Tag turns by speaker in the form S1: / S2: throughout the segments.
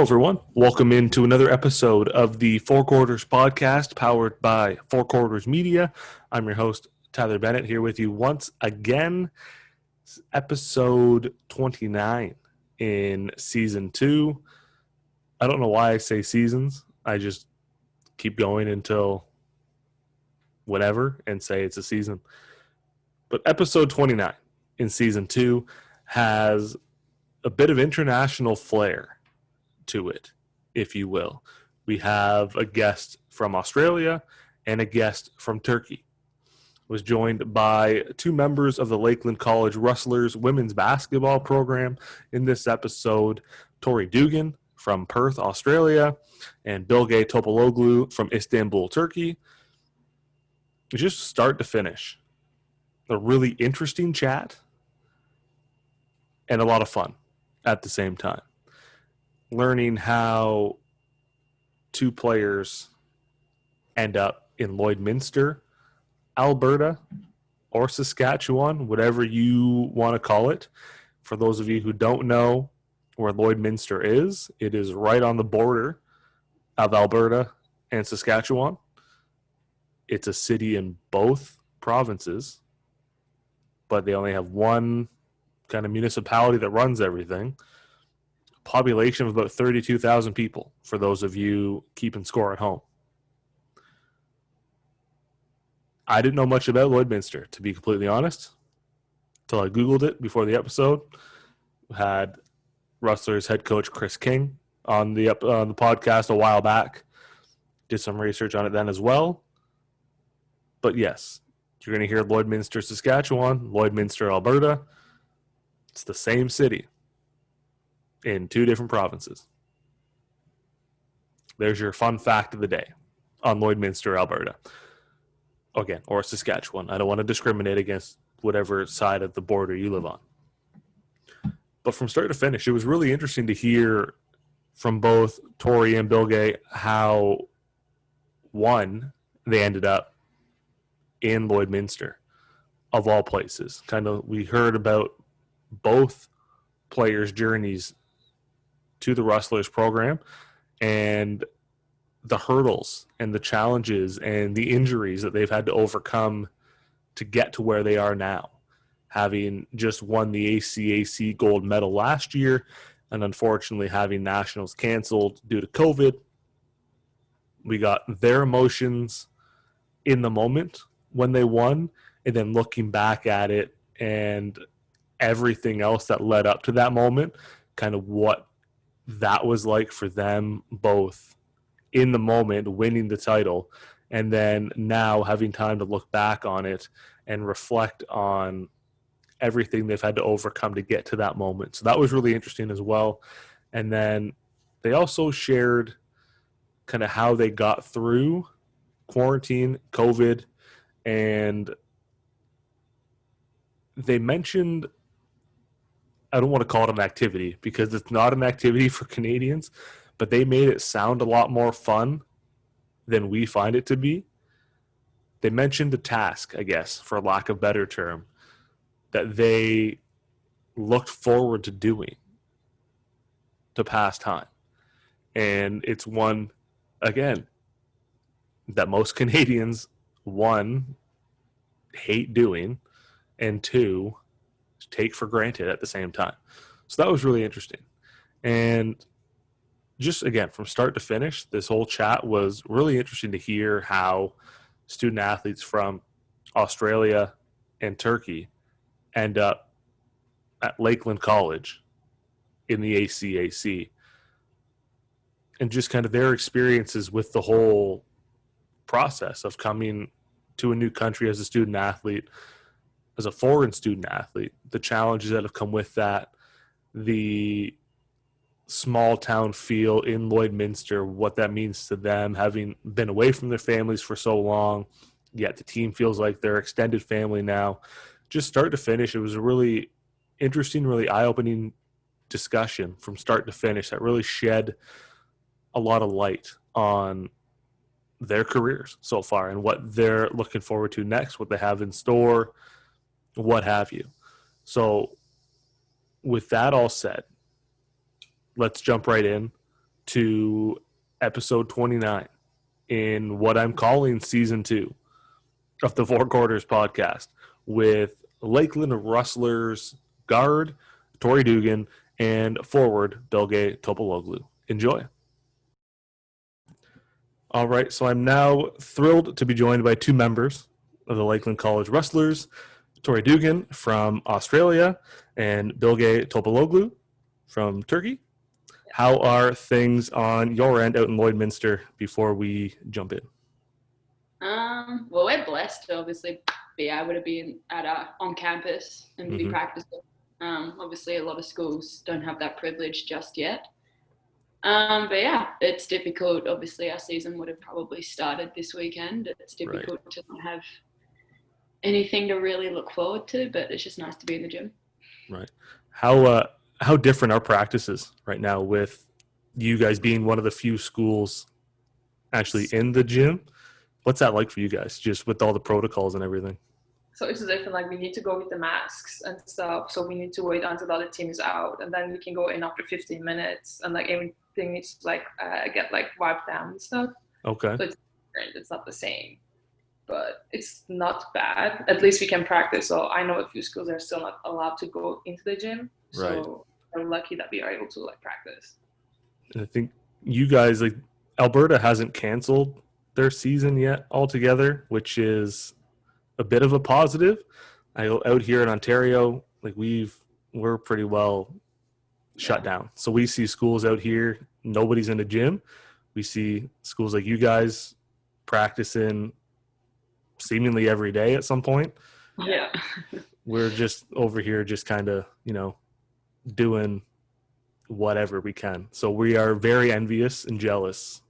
S1: everyone. Welcome into another episode of the Four Quarters podcast powered by Four Quarters Media. I'm your host, Tyler Bennett, here with you once again. Episode 29 in season 2. I don't know why I say seasons. I just keep going until whatever and say it's a season. But episode 29 in season 2 has a bit of international flair to it, if you will. We have a guest from Australia and a guest from Turkey. Was joined by two members of the Lakeland College Rustlers women's basketball program in this episode, Tori Dugan from Perth, Australia, and Bilge Topaloglu from Istanbul, Turkey. Just start to finish, a really interesting chat and a lot of fun at the same time. Learning how two players end up in Lloydminster, Alberta, or Saskatchewan, whatever you want to call it. For those of you who don't know where Lloydminster is, it is right on the border of Alberta and Saskatchewan. It's a city in both provinces, but they only have one kind of municipality that runs everything. Population of about 32,000 people, for those of you keeping score at home. I didn't know much about Lloydminster, to be completely honest, until I Googled it before the episode. We had Rustlers head coach Chris King on the podcast a while back. Did some research on it then as well. But yes, you're going to hear Lloydminster, Saskatchewan, Lloydminster, Alberta. It's the same city in two different provinces. There's your fun fact of the day on Lloydminster, Alberta. Again, or Saskatchewan. I don't want to discriminate against whatever side of the border you live on. But from start to finish, it was really interesting to hear from both Tori and Bilge how, one, they ended up in Lloydminster, of all places. We heard about both players' journeys to the Rustlers program and the hurdles and the challenges and the injuries that they've had to overcome to get to where they are now, having just won the ACAC gold medal last year and unfortunately having nationals canceled due to COVID. We got their emotions in the moment when they won, and then looking back at it and everything else that led up to that moment, kind of what that was like for them, both in the moment winning the title and then now having time to look back on it and reflect on everything they've had to overcome to get to that moment. So that was really interesting as well. And then they also shared kind of how they got through quarantine, COVID, and they mentioned, I don't want to call it an activity because it's not an activity for Canadians, but they made it sound a lot more fun than we find it to be. They mentioned a task, I guess, for lack of a better term, that they looked forward to doing to pass time. And it's one, again, that most Canadians, one, hate doing, and two, take for granted at the same time. So that was really interesting. And just, again, from start to finish, this whole chat was really interesting to hear how student athletes from Australia and Turkey end up at Lakeland College in the ACAC, and just kind of their experiences with the whole process of coming to a new country as a student athlete, as a foreign student athlete, the challenges that have come with that, the small town feel in Lloydminster, what that means to them, having been away from their families for so long, yet the team feels like their extended family now. Just start to finish, it was a really interesting, really eye-opening discussion from start to finish that really shed a lot of light on their careers so far and what they're looking forward to next, what they have in store, what have you. So with that all said, let's jump right in to episode 29 in what I'm calling season 2 of the Four Quarters podcast with Lakeland Rustlers guard Tori Dugan and forward Bilge Topaloglu. Enjoy. All right, so I'm now thrilled to be joined by two members of the Lakeland College Rustlers, Tori Dugan from Australia and Bilge Topaloglu from Turkey. How are things on your end out in Lloydminster before we jump in?
S2: Well, we're blessed to obviously be able to be on campus and be practicing. Obviously, a lot of schools don't have that privilege just yet. But yeah, it's difficult. Obviously, our season would have probably started this weekend. It's difficult to not have anything to really look forward to, but it's just nice to be in the gym.
S1: Right. How different are practices right now with you guys being one of the few schools actually in the gym? What's that like for you guys, just with all the protocols and everything?
S3: So it's different. Like, we need to go with the masks and stuff. So we need to wait until the other team is out, and then we can go in after 15 minutes. And like everything needs to get wiped down and stuff.
S1: Okay.
S3: So it's different. It's not the same, but it's not bad. At least we can practice. So I know a few schools are still not allowed to go into the gym. So we're lucky that we are able to practice.
S1: And I think you guys, Alberta hasn't canceled their season yet altogether, which is a bit of a positive. Out here in Ontario, we're pretty well shut down. So we see schools out here, nobody's in the gym. We see schools like you guys practicing seemingly every day at some point.
S3: Yeah.
S1: We're just over here just kind of, doing whatever we can. So we are very envious and jealous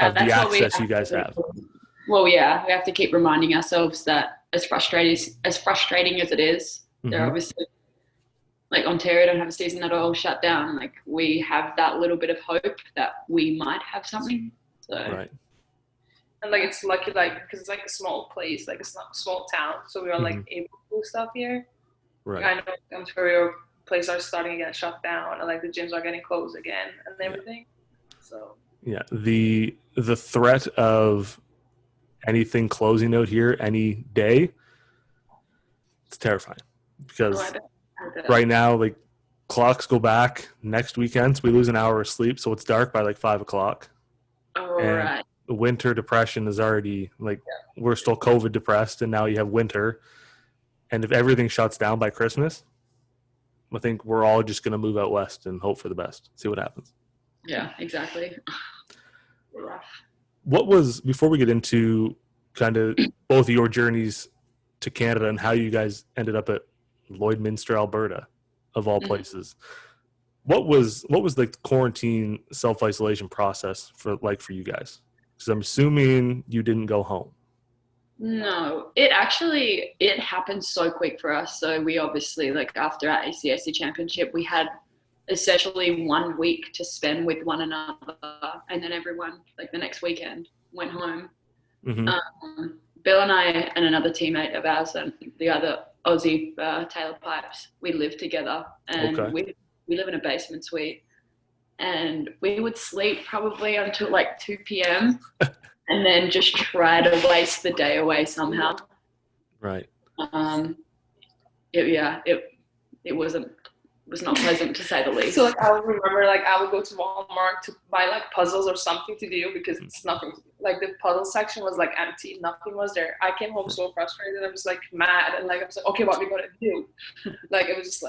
S1: of the access you guys have.
S2: Well, yeah, we have to keep reminding ourselves that as frustrating as it is, they're obviously, Ontario don't have a season at all, shut down. We have that little bit of hope that we might have something. So.
S1: Right.
S3: And it's lucky, because it's a small place, it's not a small town, so we are able to do stuff here.
S1: Right.
S3: I know Ontario places are starting to get shut down, and the gyms are getting closed again and everything. So. Yeah,
S1: the threat of anything closing out here any day, it's terrifying because right now clocks go back next weekend, so we lose an hour of sleep, so it's dark by 5 o'clock.
S2: Oh,
S1: and
S2: right.
S1: The winter depression is already we're still COVID depressed, and now you have winter, and if everything shuts down by Christmas, I think we're all just going to move out west and hope for the best, see what happens.
S2: Yeah, exactly.
S1: What was, before we get into kind of both of your journeys to Canada and how you guys ended up at Lloydminster, Alberta, of all places, what was the quarantine self-isolation process for you guys? Because I'm assuming you didn't go home.
S2: No, it happened so quick for us. So we obviously, after our ACAC Championship, we had essentially 1 week to spend with one another, and then everyone the next weekend went home. Bill and I and another teammate of ours and the other Aussie, Taylor Pipes, we lived together, and we live in a basement suite, and we would sleep probably until 2 p.m. and then just try to waste the day away somehow.
S1: Right.
S2: It was not pleasant, to say the least.
S3: So I would remember I would go to Walmart to buy puzzles or something to do, because it's nothing to do. The puzzle section was empty, nothing was there. I came home so frustrated, I was mad, and I was okay, what are we gonna do? It was just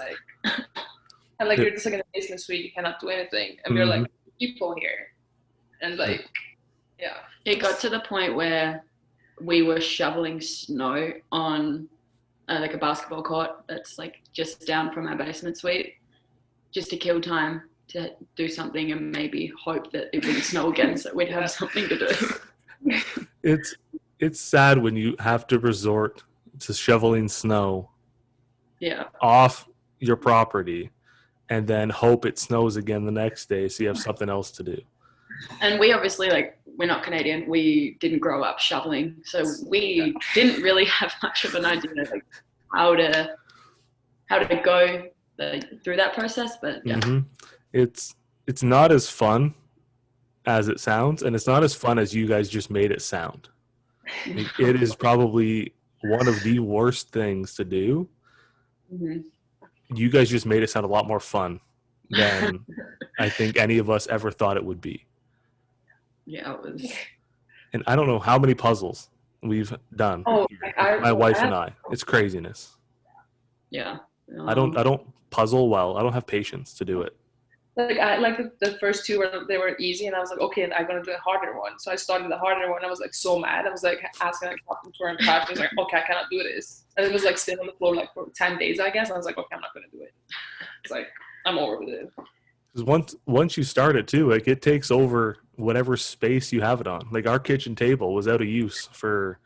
S3: and you're just in a basement suite, you cannot do anything, and we're people here, and
S2: it got to the point where we were shoveling snow on a basketball court that's just down from our basement suite, just to kill time to do something and maybe hope that it wouldn't snow again, so we'd have something to do.
S1: It's sad when you have to resort to shoveling snow
S2: off
S1: your property and then hope it snows again the next day so you have something else to do.
S2: And we obviously, we're not Canadian. We didn't grow up shoveling, so we didn't really have much of an idea how to go through that process. But yeah,
S1: it's it's not as fun as it sounds, and it's not as fun as you guys just made it sound. Like, it is probably one of the worst things to do.
S2: Mhm.
S1: You guys just made it sound a lot more fun than I think any of us ever thought it would be.
S2: Yeah, it was.
S1: And I don't know how many puzzles we've done.
S3: Oh,
S1: Here, my wife and I. It's craziness.
S2: Yeah.
S1: I don't puzzle well. I don't have patience to do it.
S3: Like the first two they were easy, and I was like, okay, I'm gonna do a harder one. So I started the harder one. I was like so mad. I was like asking like Captain Tori and Pat. I was like, okay, I cannot do this. And it was like sitting on the floor like for 10 days, I guess. And I was like, okay, I'm not gonna do it. It's like I'm over with it.
S1: Because once you start it too, like it takes over whatever space you have it on. Like our kitchen table was out of use for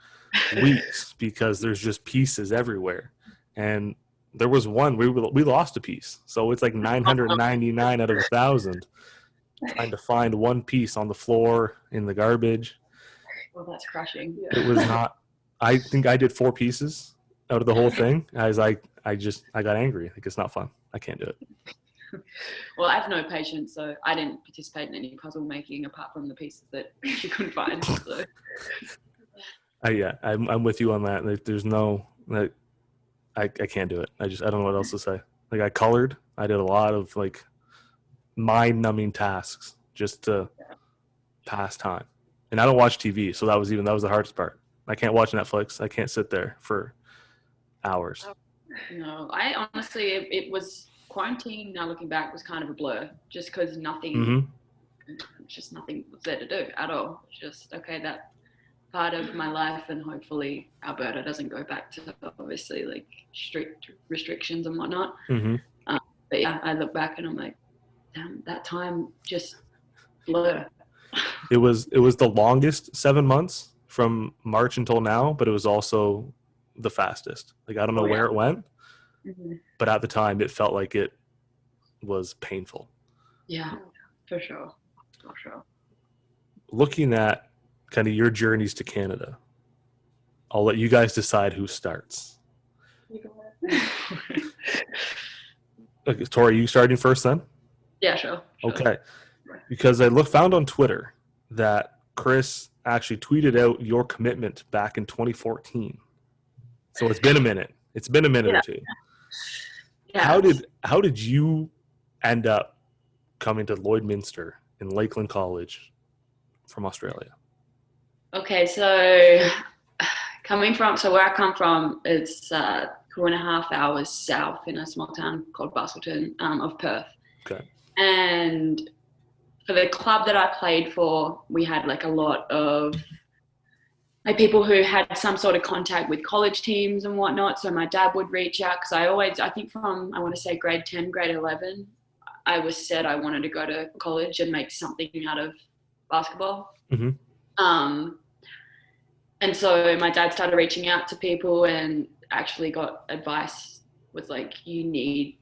S1: weeks because there's just pieces everywhere. And there was one we lost a piece, so it's like 999 out of 1,000 trying to find one piece on the floor in the garbage.
S2: Well, that's crushing.
S1: It was not. I think I did 4 pieces out of the whole thing. I was like, I got angry. Like it's not fun. I can't do it.
S2: Well, I have no patience, so I didn't participate in any puzzle making apart from the pieces that you couldn't find. So.
S1: Yeah, I'm with you on that. Like, there's no like. I can't do it. I don't know what else to say. Like I colored. I did a lot of like mind-numbing tasks just to pass time. And I don't watch TV, so that was the hardest part. I can't watch Netflix. I can't sit there for hours.
S2: No, I honestly, it was quarantine. Now looking back, was kind of a blur, just because nothing, just nothing was there to do at all. Just okay, that part of my life, and hopefully Alberta doesn't go back to obviously like strict restrictions and whatnot. But yeah, I look back and I'm like, damn, that time just blur.
S1: It was the longest 7 months from March until now, but it was also the fastest. Like I don't know where it went, but at the time it felt like it was painful.
S2: Yeah, for sure. For sure.
S1: Looking at kind of your journeys to Canada, I'll let you guys decide who starts. Okay, Tori, you starting first then?
S2: Yeah, sure.
S1: Okay. Because I found on Twitter that Chris actually tweeted out your commitment back in 2014. So it's been a minute. It's been a minute or two. Yeah. How did you end up coming to Lloydminster and Lakeland College from Australia? Okay,
S2: so where I come from, it's 2.5 hours south in a small town called Bustleton of Perth.
S1: Okay.
S2: And for the club that I played for, we had like a lot of like people who had some sort of contact with college teams and whatnot. So my dad would reach out because I think from, I want to say grade 10, grade 11, I was said I wanted to go to college and make something out of basketball. And so my dad started reaching out to people and actually got advice, was like, you need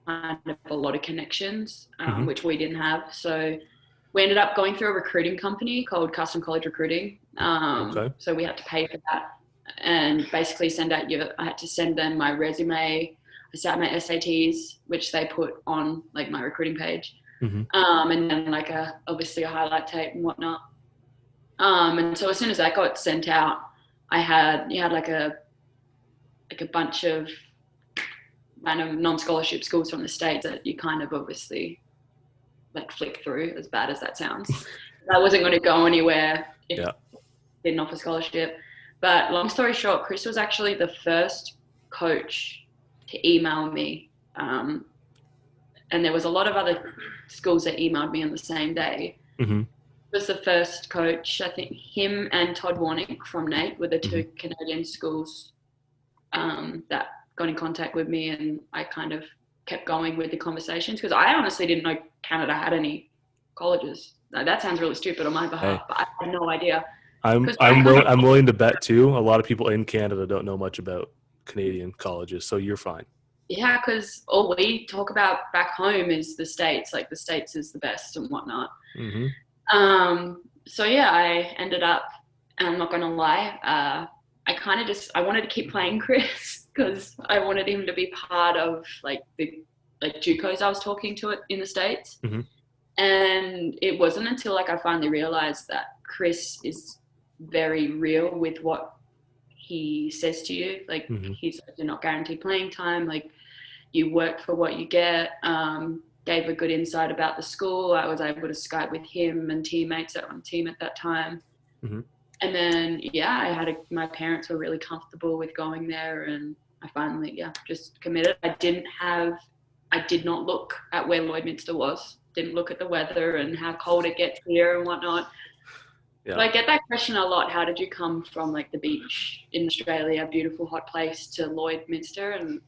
S2: kind of a lot of connections, which we didn't have. So we ended up going through a recruiting company called Custom College Recruiting. So we had to pay for that and basically I had to send them my resume. I sat my SATs, which they put on like my recruiting page. And then like obviously a highlight tape and whatnot. And so as soon as that got sent out, you had like a bunch of random non-scholarship schools from the States that you kind of obviously like flick through, as bad as that sounds. I wasn't going to go anywhere if it didn't offer scholarship. But long story short, Chris was actually the first coach to email me. And there was a lot of other schools that emailed me on the same day. Was the first coach. I think him and Todd Warnick from Nate were the two Canadian schools that got in contact with me, and I kind of kept going with the conversations because I honestly didn't know Canada had any colleges. That sounds really stupid on my behalf, but I had no idea.
S1: I'm willing to bet too. A lot of people in Canada don't know much about Canadian colleges, so you're fine. Yeah,
S2: because all we talk about back home is the States. Like the States is the best and whatnot. So yeah, I ended up, and I'm not going to lie, I wanted to keep playing Chris because I wanted him to be part of like the like JUCOs I was talking to it in the States.
S1: Mm-hmm.
S2: And it wasn't until like I finally realized that Chris is very real with what he says to you. Like he's like, you're not guaranteed playing time. Like you work for what you get. Gave a good insight about the school. I was able to Skype with him and teammates that were on the team at that time.
S1: Mm-hmm.
S2: And then, yeah, my parents were really comfortable with going there, and I finally, just committed. I did not look at where Lloydminster was. Didn't look at the weather and how cold it gets here and whatnot.
S1: Yeah.
S2: But I get that question a lot. How did you come from like the beach in Australia, a beautiful hot place, to Lloydminster? And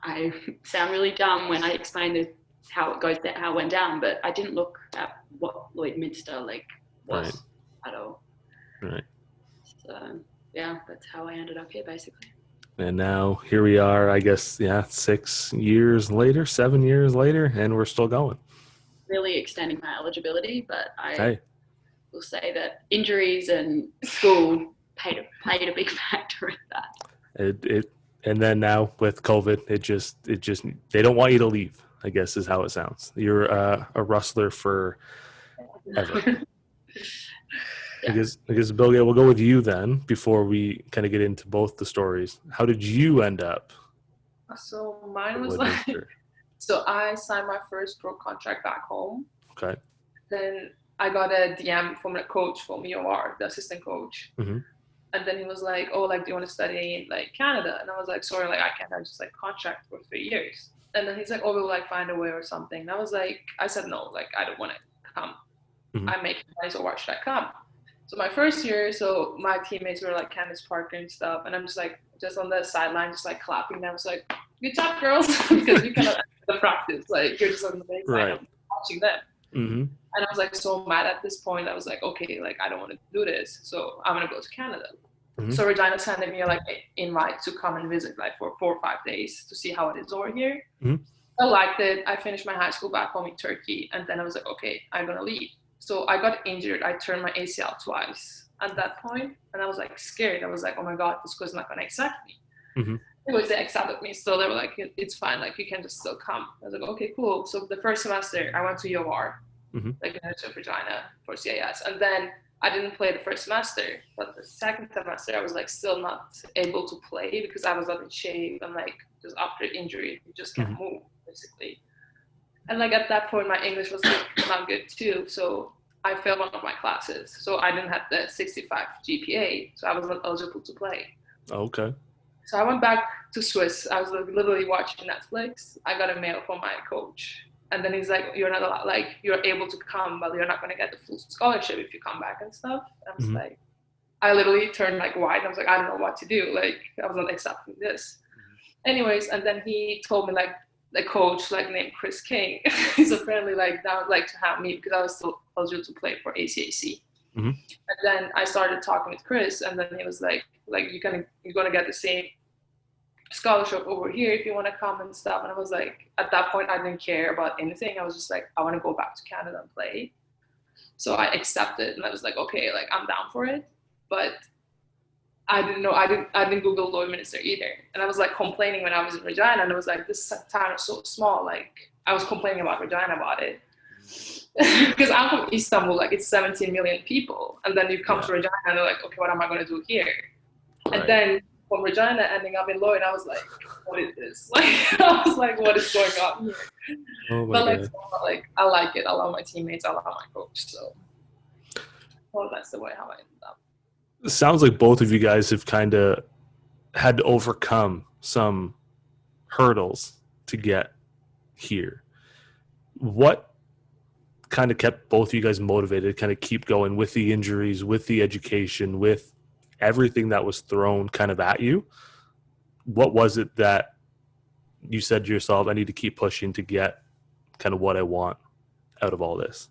S2: I sound really dumb when I explain how it went down, but I didn't look at what Lloydminster like was at all.
S1: Right.
S2: So yeah, that's how I ended up here basically.
S1: And now here we are, I guess, 7 years later, and we're still going.
S2: Really extending my eligibility, but I will say that injuries and school played a big factor in that.
S1: And then now with COVID, it just they don't want you to leave, I guess is how it sounds. You're a Rustler for ever. Because Bilge, we'll go with you then before we kind of get into both the stories. How did you end up?
S3: So mine was so I signed my first pro contract back home.
S1: Okay.
S3: Then I got a DM from the coach from UR, the assistant coach. Mm-hmm. And then he was like, oh, like, do you want to study in like Canada? And I was like, sorry, like I can't, I just like contract for 3 years. And then he's like, oh, we'll like find a way or something. And I said, no, like I don't want to come. Mm-hmm. I'm making money, so why should I come? So my first year, so my teammates were like Candace Parker and stuff, and I'm just on the sideline, just like clapping them. I was like, good job, girls, because you cannot the practice. Like you're just on the baseline, I'm watching them. Mm-hmm. And I was like so mad at this point. I was like, okay, like I don't want to do this, so I'm gonna go to Canada. Mm-hmm. So Regina sent me like an invite to come and visit like for 4 or 5 days to see how it is over here. Mm-hmm. I liked it. I finished my high school back home in Turkey, and then I was like, okay, I'm gonna leave. So I got injured. I turned my ACL twice at that point, and I was like scared. I was like, oh my God, the school's not gonna accept me. Mm-hmm. Anyways, they accepted me, so they were like, it's fine, like you can just still come. I was like, okay, cool. So the first semester, I went to UR, like University of Regina for CIS, and then I didn't play the first semester, but the second semester, I was like still not able to play because I was not in shape and like just after injury, you just can't move basically. And like at that point, my English was like not good too, so I failed one of my classes. So I didn't have the 65 GPA, so I was not eligible to play.
S1: Okay.
S3: So I went back to Swiss. I was literally watching Netflix. I got a mail from my coach, and then he's like, "You're not allowed, like you're able to come, but you're not going to get the full scholarship if you come back and stuff." And I was like, I literally turned like white. I was like, I don't know what to do. Like I was not accepting this. Anyways, and then he told me like, the coach like named Chris King is apparently like that would like to have me because I was still eligible to play for ACAC. Mm-hmm. And then I started talking with Chris, and then he was like you're gonna get the same scholarship over here if you want to come and stuff. And I was like, at that point I didn't care about anything. I was just like, I want to go back to Canada and play. So I accepted, and I was like, okay, like I'm down for it. But I didn't Google Lloydminster either. And I was like complaining when I was in Regina, and I was like, this town is so small. Like I was complaining about Regina about it. Because I'm from Istanbul, like it's 17 million people. And then you come to Regina and they're like, okay, what am I gonna do here? Right. And then from Regina ending up in Lloyd, I was like, what is this? Like I was like, what is going on here? Oh but like I like it. I love my teammates, I love my coach. So well, that's the way how I ended up.
S1: It sounds like both of you guys have kind of had to overcome some hurdles to get here. What kind of kept both of you guys motivated, kind of keep going with the injuries, with the education, with everything that was thrown kind of at you? What was it that you said to yourself, I need to keep pushing to get kind of what I want out of all this?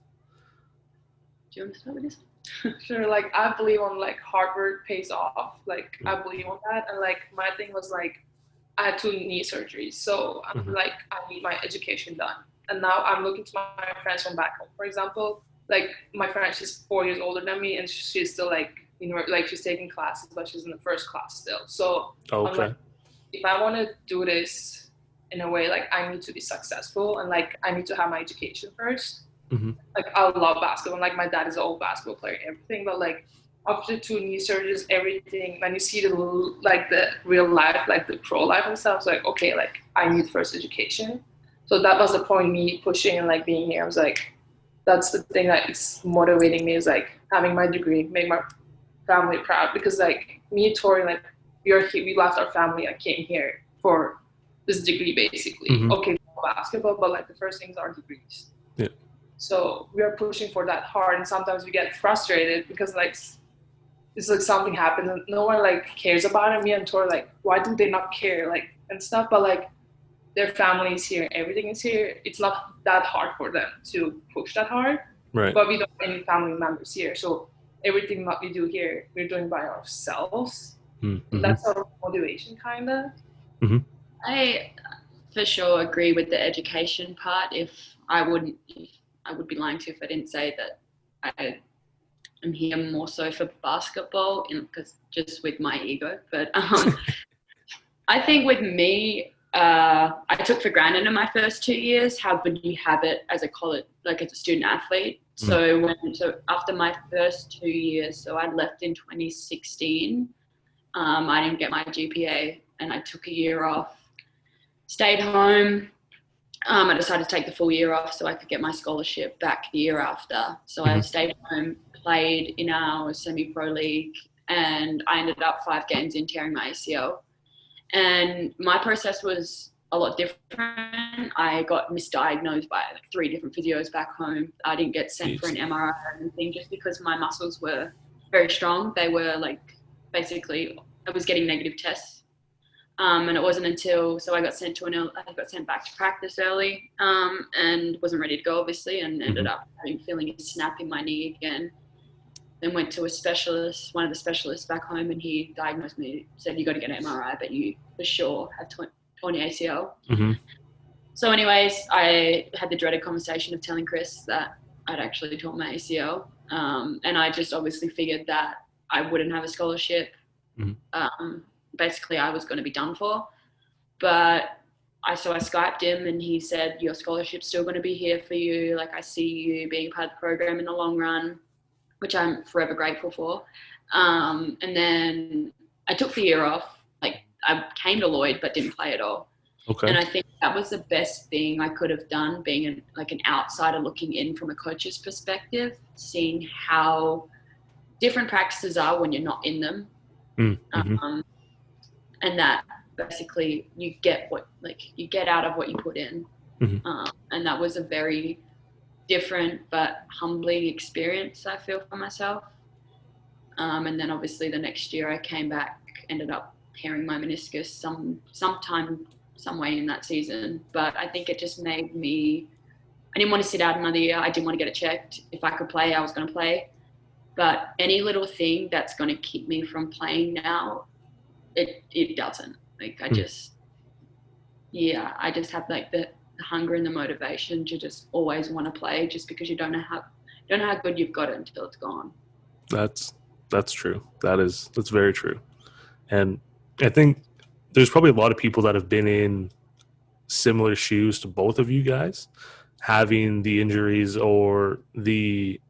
S2: Do you want to start with this?
S3: Sure, like I believe on like hard work pays off. Like I believe on that. And like my thing was like I had 2 knee surgeries. So I'm like I need my education done. And now I'm looking to my friends from back home. For example, like my friend, she's 4 years older than me, and she's still like, you know, like she's taking classes, but she's in the first class still. So I'm like, if I want to do this in a way, like I need to be successful and like I need to have my education first.
S1: Mm-hmm.
S3: Like I love basketball. Like my dad is an old basketball player and everything, but like after 2 knee surgeries, everything, when you see the real life, like the pro life and stuff, it's like, okay, like I need first education. So that was the point me pushing and like being here. I was like, that's the thing that is motivating me, is like having my degree, make my family proud, because like me and Tori, like we left our family and came here for this degree basically.
S1: Mm-hmm.
S3: Okay, basketball, but like the first things are degrees.
S1: Yeah.
S3: So we are pushing for that hard, and sometimes we get frustrated because like it's like something happens and no one like cares about it. Me and Tori, like, why do they not care, like, and stuff? But like their family is here, everything is here. It's not that hard for them to push that hard.
S1: Right.
S3: But we don't have any family members here, so everything that we do here, we're doing by ourselves.
S1: Mm-hmm.
S3: That's our motivation, kind of.
S1: Mm-hmm.
S2: I for sure agree with the education part. I would be lying to you if I didn't say that I am here more so for basketball, because just with my ego. But I think with me, I took for granted in my first 2 years how good you have it as a college, like as a student athlete. So after my first 2 years, so I left in 2016. I didn't get my GPA and I took a year off, stayed home. I decided to take the full year off so I could get my scholarship back the year after. So I stayed home, played in our semi-pro league, and I ended up 5 games in tearing my ACL. And my process was a lot different. I got misdiagnosed by like 3 different physios back home. I didn't get sent for an MRI or anything just because my muscles were very strong. They were like, basically, I was getting negative tests. And it wasn't until, so I got sent back to practice early, and wasn't ready to go, obviously, and ended up feeling a snap in my knee again. Then went to a specialist, one of the specialists back home, and he diagnosed me, said, you got to get an MRI, but you for sure have torn your ACL.
S1: Mm-hmm.
S2: So anyways, I had the dreaded conversation of telling Chris that I'd actually torn my ACL. And I just obviously figured that I wouldn't have a scholarship. Mm-hmm. Basically, I was going to be done for. But I Skyped him and he said, your scholarship's still going to be here for you. Like, I see you being part of the program in the long run, which I'm forever grateful for. And then I took the year off. Like, I came to Lloyd but didn't play at all.
S1: Okay.
S2: And I think that was the best thing I could have done, being an outsider looking in from a coach's perspective, seeing how different practices are when you're not in them. Mm-hmm. And that basically you get out of what you put in. Mm-hmm. And that was a very different but humbling experience, I feel, for myself. And then obviously the next year I came back, ended up tearing my meniscus some way in that season. But I think it just made me, I didn't want to sit out another year. I didn't want to get it checked. If I could play, I was going to play. But any little thing that's going to keep me from playing now, it doesn't. Like, I just have like the hunger and the motivation to just always want to play, just because you don't know how good you've got it until it's gone.
S1: That's true. That's very true. And I think there's probably a lot of people that have been in similar shoes to both of you guys, having the injuries or maybe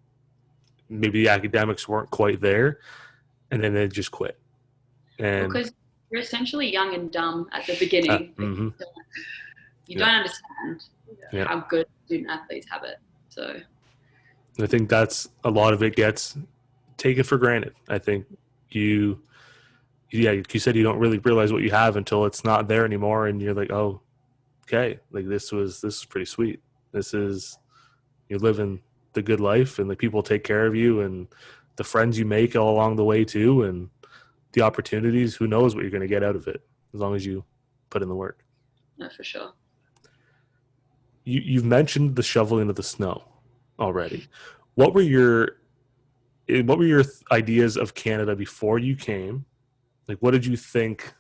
S1: the academics weren't quite there, and then they just quit. And
S2: because you're essentially young and dumb at the beginning.
S1: Mm-hmm.
S2: You don't understand how good student athletes have it. So
S1: I think that's a lot of it gets taken for granted. I think you said you don't really realize what you have until it's not there anymore, and you're like, oh, okay, like this is pretty sweet. You're living the good life, and the people take care of you, and the friends you make all along the way too, and the opportunities. Who knows what you're going to get out of it as long as you put in the work.
S2: No, for sure.
S1: You've mentioned the shoveling of the snow already. What were your ideas of Canada before you came? Like, what did you think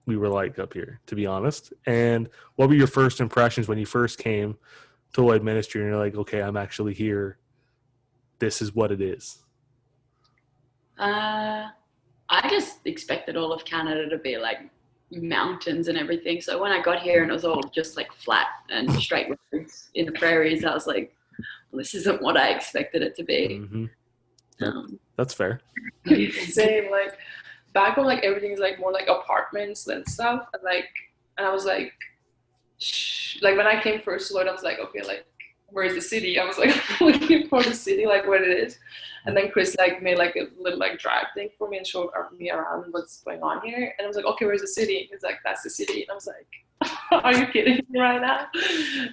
S1: we were like up here, to be honest? And what were your first impressions when you first came to Lloydminster and you're like, okay, I'm actually here. This is what it is.
S2: I just expected all of Canada to be like mountains and everything. So when I got here and it was all just like flat and straight roads in the prairies, I was like, well, this isn't what I expected it to be.
S1: That's fair.
S3: Same, like back home, like everything's like more like apartments and stuff, and I was like, like when I came first to Lloyd, I was like, okay, like where's the city? I was like looking for the city, like what it is. And then Chris like made like a little like drive thing for me and showed me around what's going on here. And I was like, okay, where's the city? He's like, that's the city. And I was like, are you kidding me right now?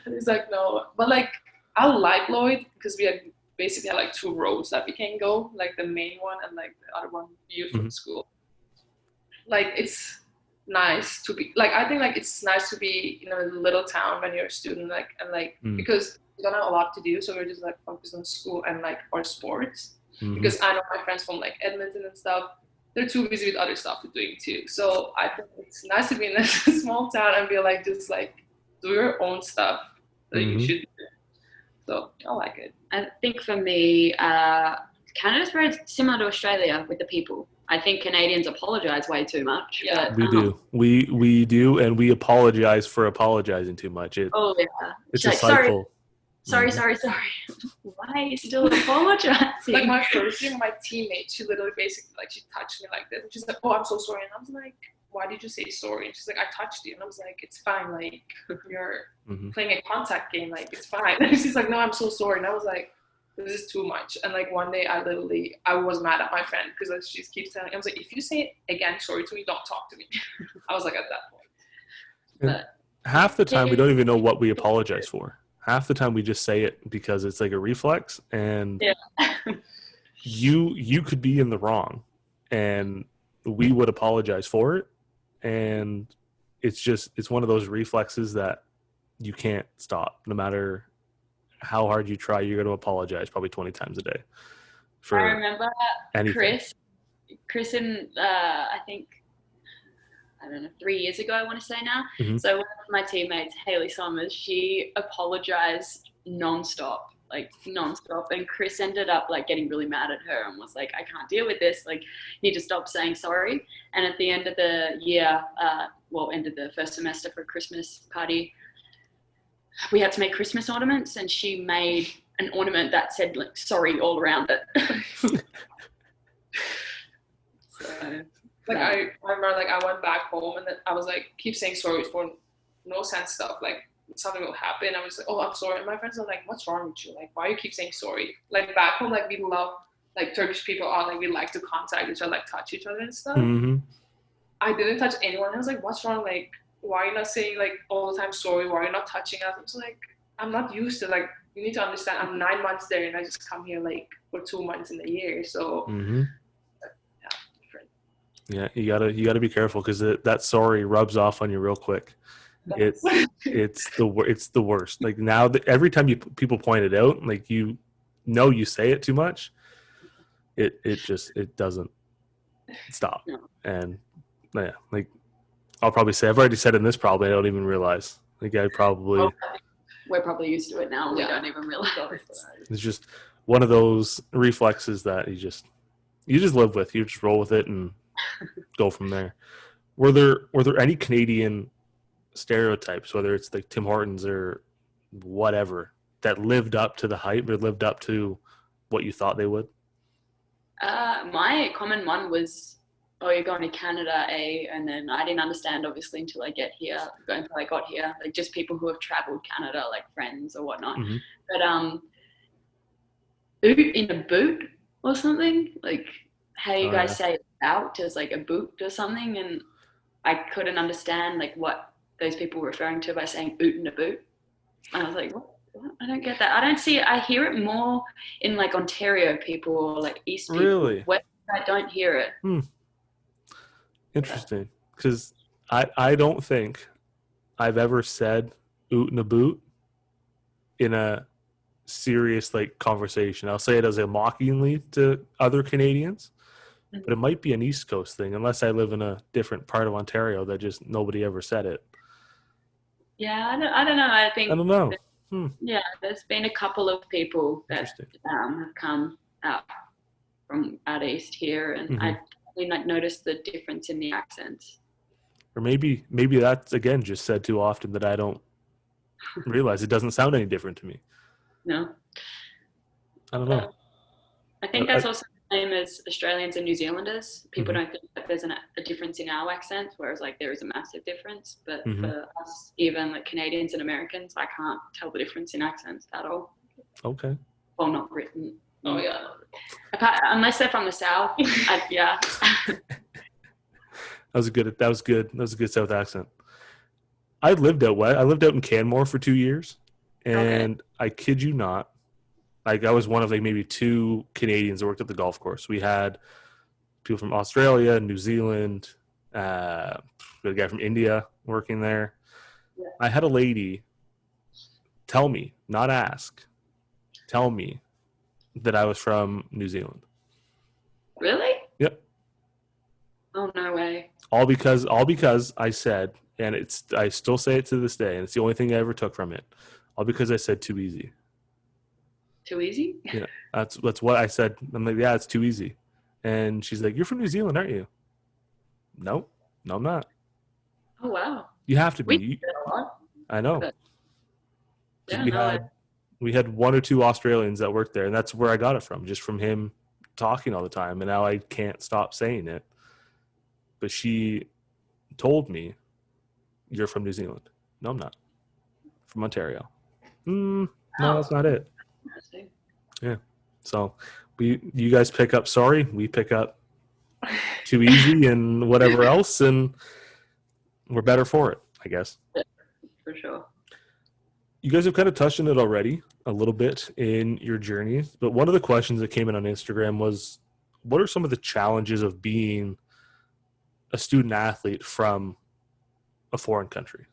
S3: And he's like, no. But like I like Lloyd because we had basically like 2 roads that we can go, like the main one and like the other one viewed from school. Like it's nice to be like, I think like it's nice to be in a little town when you're a student, like, and like because you don't have a lot to do, so we're just like focused on school and like our sports. Because I know my friends from like Edmonton and stuff, they're too busy with other stuff to doing too. So I think it's nice to be in a small town and be like just like do your own stuff that you should do. So I like it.
S2: I think for me, Canada's very similar to Australia with the people. I think Canadians apologize way too much.
S3: Yeah,
S2: but,
S1: We do. We do, and we apologize for apologizing too much. It's a
S2: like,
S1: cycle.
S2: Sorry. Why are you still apologizing?
S3: Like my first year, my teammate, she literally basically like she touched me like this, and she's like, "Oh, I'm so sorry," and I was like, "Why did you say sorry?" And she's like, "I touched you," and I was like, "It's fine. Like you're playing a contact game. Like it's fine." And she's like, "No, I'm so sorry," and I was like, this is too much. And like one day I was mad at my friend because she keeps telling me, I was like, if you say again sorry to me, don't talk to me. I was like at that point.
S2: But
S1: half the time we don't even know what we apologize for. Half the time we just say it because it's like a reflex, and you could be in the wrong and we would apologize for it, and it's one of those reflexes that you can't stop. No matter how hard you try, you're going to apologize probably 20 times a day.
S2: I remember
S1: anything.
S2: Chris in, I think, I don't know, 3 years ago, I want to say now. So one of my teammates, Hayley Summers, she apologized nonstop. And Chris ended up like getting really mad at her and was like, I can't deal with this. Like, you need to stop saying sorry. And at the end of the year, end of the first semester for a Christmas party, we had to make Christmas ornaments, and she made an ornament that said like sorry all around it.
S3: Like I remember like I went back home and then I was like keep saying sorry for no sense stuff, like something will happen. I was like, oh, I'm sorry. And my friends are like, what's wrong with you? Like, why you keep saying sorry? Like back home, like we love like Turkish people are like we like to contact each other, like touch each other and stuff. I didn't touch anyone. I was like, what's wrong? Like, why are you not saying like all the time sorry? Why are you not touching us? I was like, I'm not used to, like, you need to understand I'm 9 months there and I just come here like for 2 months in a year. So different.
S1: Yeah, you gotta be careful because that sorry rubs off on you real quick. It's the worst. Like now, every time people point it out, like you say it too much, it doesn't stop. And yeah, like I'll probably say I've already said in this, probably I don't even realize. Like I probably
S2: we're probably used to it now. We don't even realize.
S1: It's just one of those reflexes that you just live with. You just roll with it and go from there. Were there any Canadian stereotypes, whether it's like Tim Hortons or whatever, that lived up to the hype or lived up to what you thought they would?
S2: My common one was, oh, you're going to Canada, and then I didn't understand obviously until I got here, like just people who have traveled Canada, like friends or whatnot. But boot in a boot or something, like how you guys say out as like a boot or something, and I couldn't understand like what those people were referring to by saying oot in a boot. And I was like, what? I don't get that. I hear it more in like Ontario people or like East people.
S1: Really?
S2: West, I don't hear it.
S1: Interesting, because I don't think I've ever said oot in a boot in a serious like conversation. I'll say it as a mockingly to other Canadians, but it might be an East Coast thing, unless I live in a different part of Ontario that just nobody ever said it.
S2: Yeah, I don't know. I don't know. Yeah, there's been a couple of people that have come out from out east here, and I like noticed the difference in the accents.
S1: Or maybe that's, again, just said too often that I don't realize it doesn't sound any different to me.
S2: No.
S1: I don't know.
S2: I think that's also the same as Australians and New Zealanders. People don't think that there's a difference in our accents, whereas like there is a massive difference. But for us, even like Canadians and Americans, I can't tell the difference in accents at all.
S1: Okay.
S2: Well, not written.
S3: Oh yeah.
S2: Unless they're from the South. Yeah.
S1: That was good. That was good South accent. I lived out west. I lived out in Canmore for 2 years, and I kid you not, like I was one of like maybe 2 Canadians that worked at the golf course. We had people from Australia, New Zealand, we had a guy from India working there.
S2: Yeah.
S1: I had a lady tell me, not ask, tell me that I was from New Zealand.
S2: Really?
S1: Yep.
S2: Oh, no way.
S1: All because I said, and I still say it to this day, and it's the only thing I ever took from it. All because I said too easy.
S2: Too easy?
S1: Yeah, that's what I said. I'm like, yeah, it's too easy. And she's like, you're from New Zealand, aren't you? No, I'm not.
S2: Oh, wow.
S1: You have to be.
S2: We did a lot.
S1: I know.
S2: But, yeah,
S1: we had 1 or 2 Australians that worked there, and that's where I got it from, just from him talking all the time. And now I can't stop saying it. But she told me, you're from New Zealand. No, I'm not. From Ontario. No, that's not it.
S2: Interesting.
S1: Yeah. So you guys pick up sorry, we pick up too easy and whatever else, and we're better for it, I guess.
S2: Yeah, for sure.
S1: You guys have kind of touched on it already a little bit in your journey, but one of the questions that came in on Instagram was, what are some of the challenges of being a student athlete from a foreign country?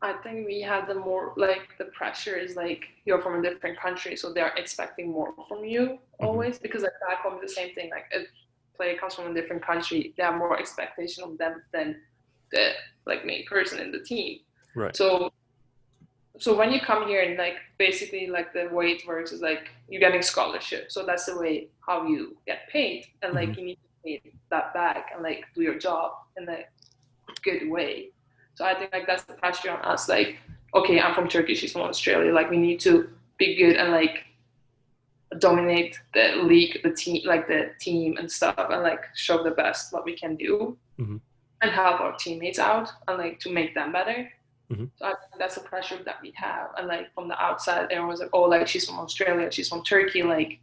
S3: I think we had the pressure is like you're from a different country, so they're expecting more from you always. Because like back home, the same thing. Like if a player comes from a different country, they have more expectation of them than the like main person in the team.
S1: Right.
S3: So when you come here and like basically like the way it works is like you're getting scholarship. So that's the way how you get paid, and like you need to pay that back and like do your job in a good way. So I think like that's the pressure on us. Like, okay, I'm from Turkey, she's from Australia. Like we need to be good and like dominate the league, the team and stuff, and like show the best what we can do, and help our teammates out and like to make them better. So I think that's the pressure that we have. And like from the outside, everyone was like, oh, like she's from Australia, she's from Turkey. Like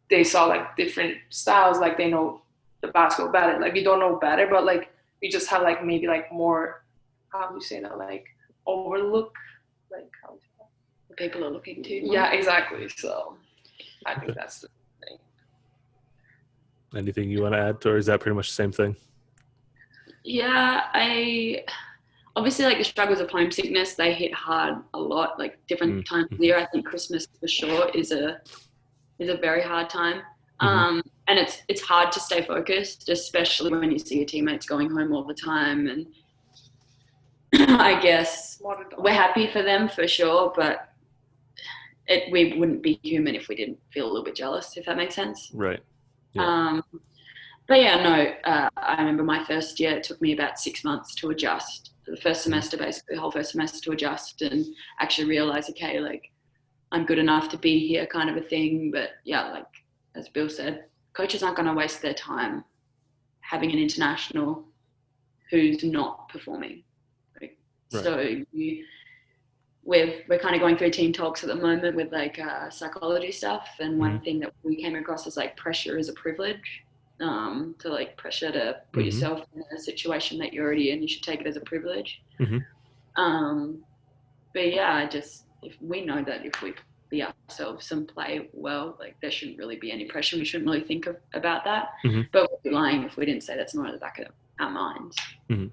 S3: they saw like different styles, like they know the basketball better. Like we don't know better, but like we just have like maybe like more, how do you say that, like overlook, like how
S2: People are looking to.
S3: Yeah, exactly. So I think that's the thing.
S1: Anything you want to add, or is that pretty much the same thing?
S2: Yeah, obviously like the struggles of homesickness, they hit hard a lot, like different times of the year. I think Christmas for sure is a very hard time. And it's hard to stay focused, especially when you see your teammates going home all the time. And I guess we're happy for them for sure, but we wouldn't be human if we didn't feel a little bit jealous, if that makes sense.
S1: Right. Yeah.
S2: But yeah, no, I remember my first year, it took me about 6 months to adjust. The first semester, basically the whole first semester, to adjust and actually realize, okay, like I'm good enough to be here, kind of a thing. But yeah, like as Bill said, coaches aren't going to waste their time having an international who's not performing. Right. So we're kind of going through team talks at the moment with like psychology stuff, and one thing that we came across is like pressure is a privilege. To like pressure to put yourself in a situation that you're already in, you should take it as a privilege. But yeah, if we know that if we be ourselves and play well, like there shouldn't really be any pressure. We shouldn't really think about that. But we'd be lying if we didn't say that's not at the back of our minds.
S3: We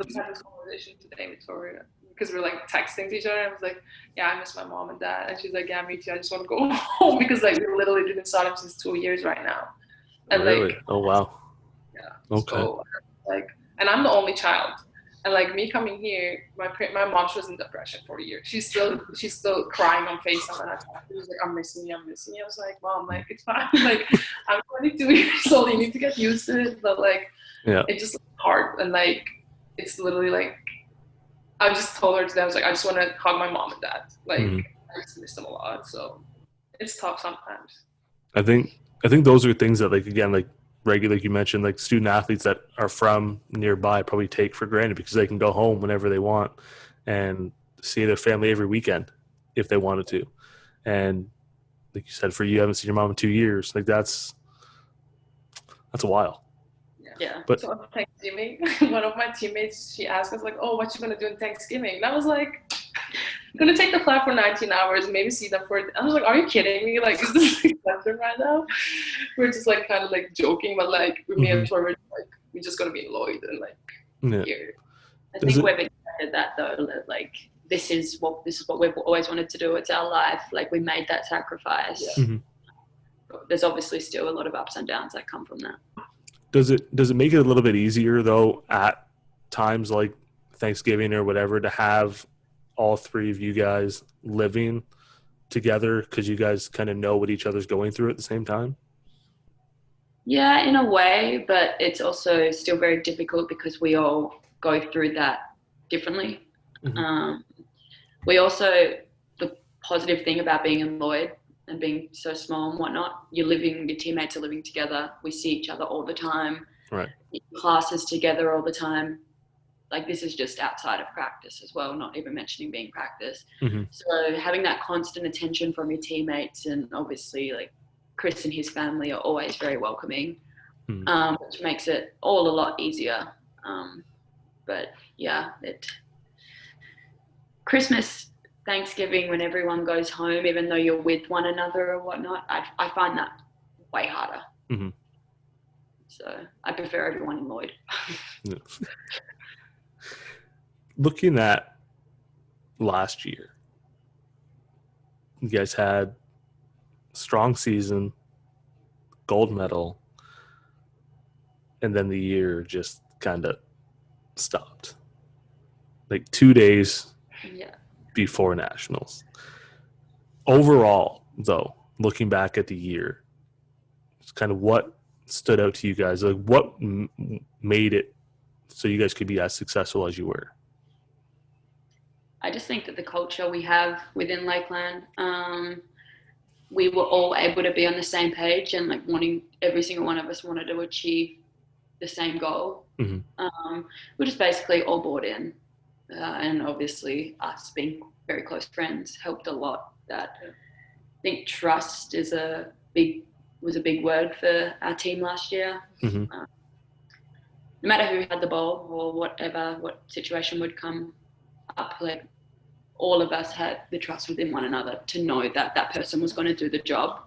S3: just had this conversation today with Tori, because we're like texting to each other. I was like, yeah, I miss my mom and dad. And she's like, yeah, me too. I just want to go home, because like we literally didn't start them since 2 years right now. And
S1: really?
S3: Like,
S1: oh wow.
S3: Yeah.
S1: Okay.
S3: So, like, and I'm the only child, and like me coming here, my mom, she was in depression for a year. She's still crying on FaceTime, and she was like, I'm missing you. I was like, Mom, like it's fine. Like I'm 22 years old. You need to get used to it. But like, it just hard, and like it's literally like I just told her today, I was like, I just want to hug my mom and dad. Like I just miss them a lot, so it's tough sometimes.
S1: I think those are things that, like, again, like regular, like you mentioned, like student athletes that are from nearby probably take for granted because they can go home whenever they want and see their family every weekend if they wanted to. And like you said, for you, haven't seen your mom in 2 years. Like that's a while.
S2: Yeah.
S1: But
S3: so on Thanksgiving, one of my teammates, she asked us like, "Oh, what you gonna do in Thanksgiving?" And I was like, "I'm gonna take the flight for 19 hours, maybe see them for." I was like, "Are you kidding me? Like, is this accepted right now?" We're just like kind of like joking, but like with me and Tori, we're like, we're just gonna be in Lloyd and like here.
S2: I think we've accepted that though. That, like, this is what we've always wanted to do. It's our life. Like, we made that sacrifice.
S3: Yeah.
S2: There's obviously still a lot of ups and downs that come from that.
S1: Does it make it a little bit easier though at times like Thanksgiving or whatever to have all three of you guys living together because you guys kind of know what each other's going through at the same time?
S2: Yeah, in a way, but it's also still very difficult because we all go through that differently. We also, the positive thing about being in Lloyd and being so small and whatnot, your teammates are living together. We see each other all the time.
S1: Right.
S2: Classes together all the time. Like, this is just outside of practice as well, not even mentioning being practice. So having that constant attention from your teammates, and obviously like Chris and his family are always very welcoming, which makes it all a lot easier. But yeah, Christmas, Thanksgiving, when everyone goes home, even though you're with one another or whatnot, I find that way harder. So I prefer everyone in Lloyd.
S1: Looking at last year, you guys had strong season, gold medal, and then the year just kind of stopped. Like 2 days before nationals. Overall, though, looking back at the year, it's kind of what stood out to you guys. Like, what made it so you guys could be as successful as you were?
S2: I just think that the culture we have within Lakeland, we were all able to be on the same page and like every single one of us wanted to achieve the same goal. We're just basically all bought in. And obviously us being very close friends helped a lot. That I think trust was a big word for our team last year. No matter who had the ball or what situation would come up, like all of us had the trust within one another to know that that person was going to do the job.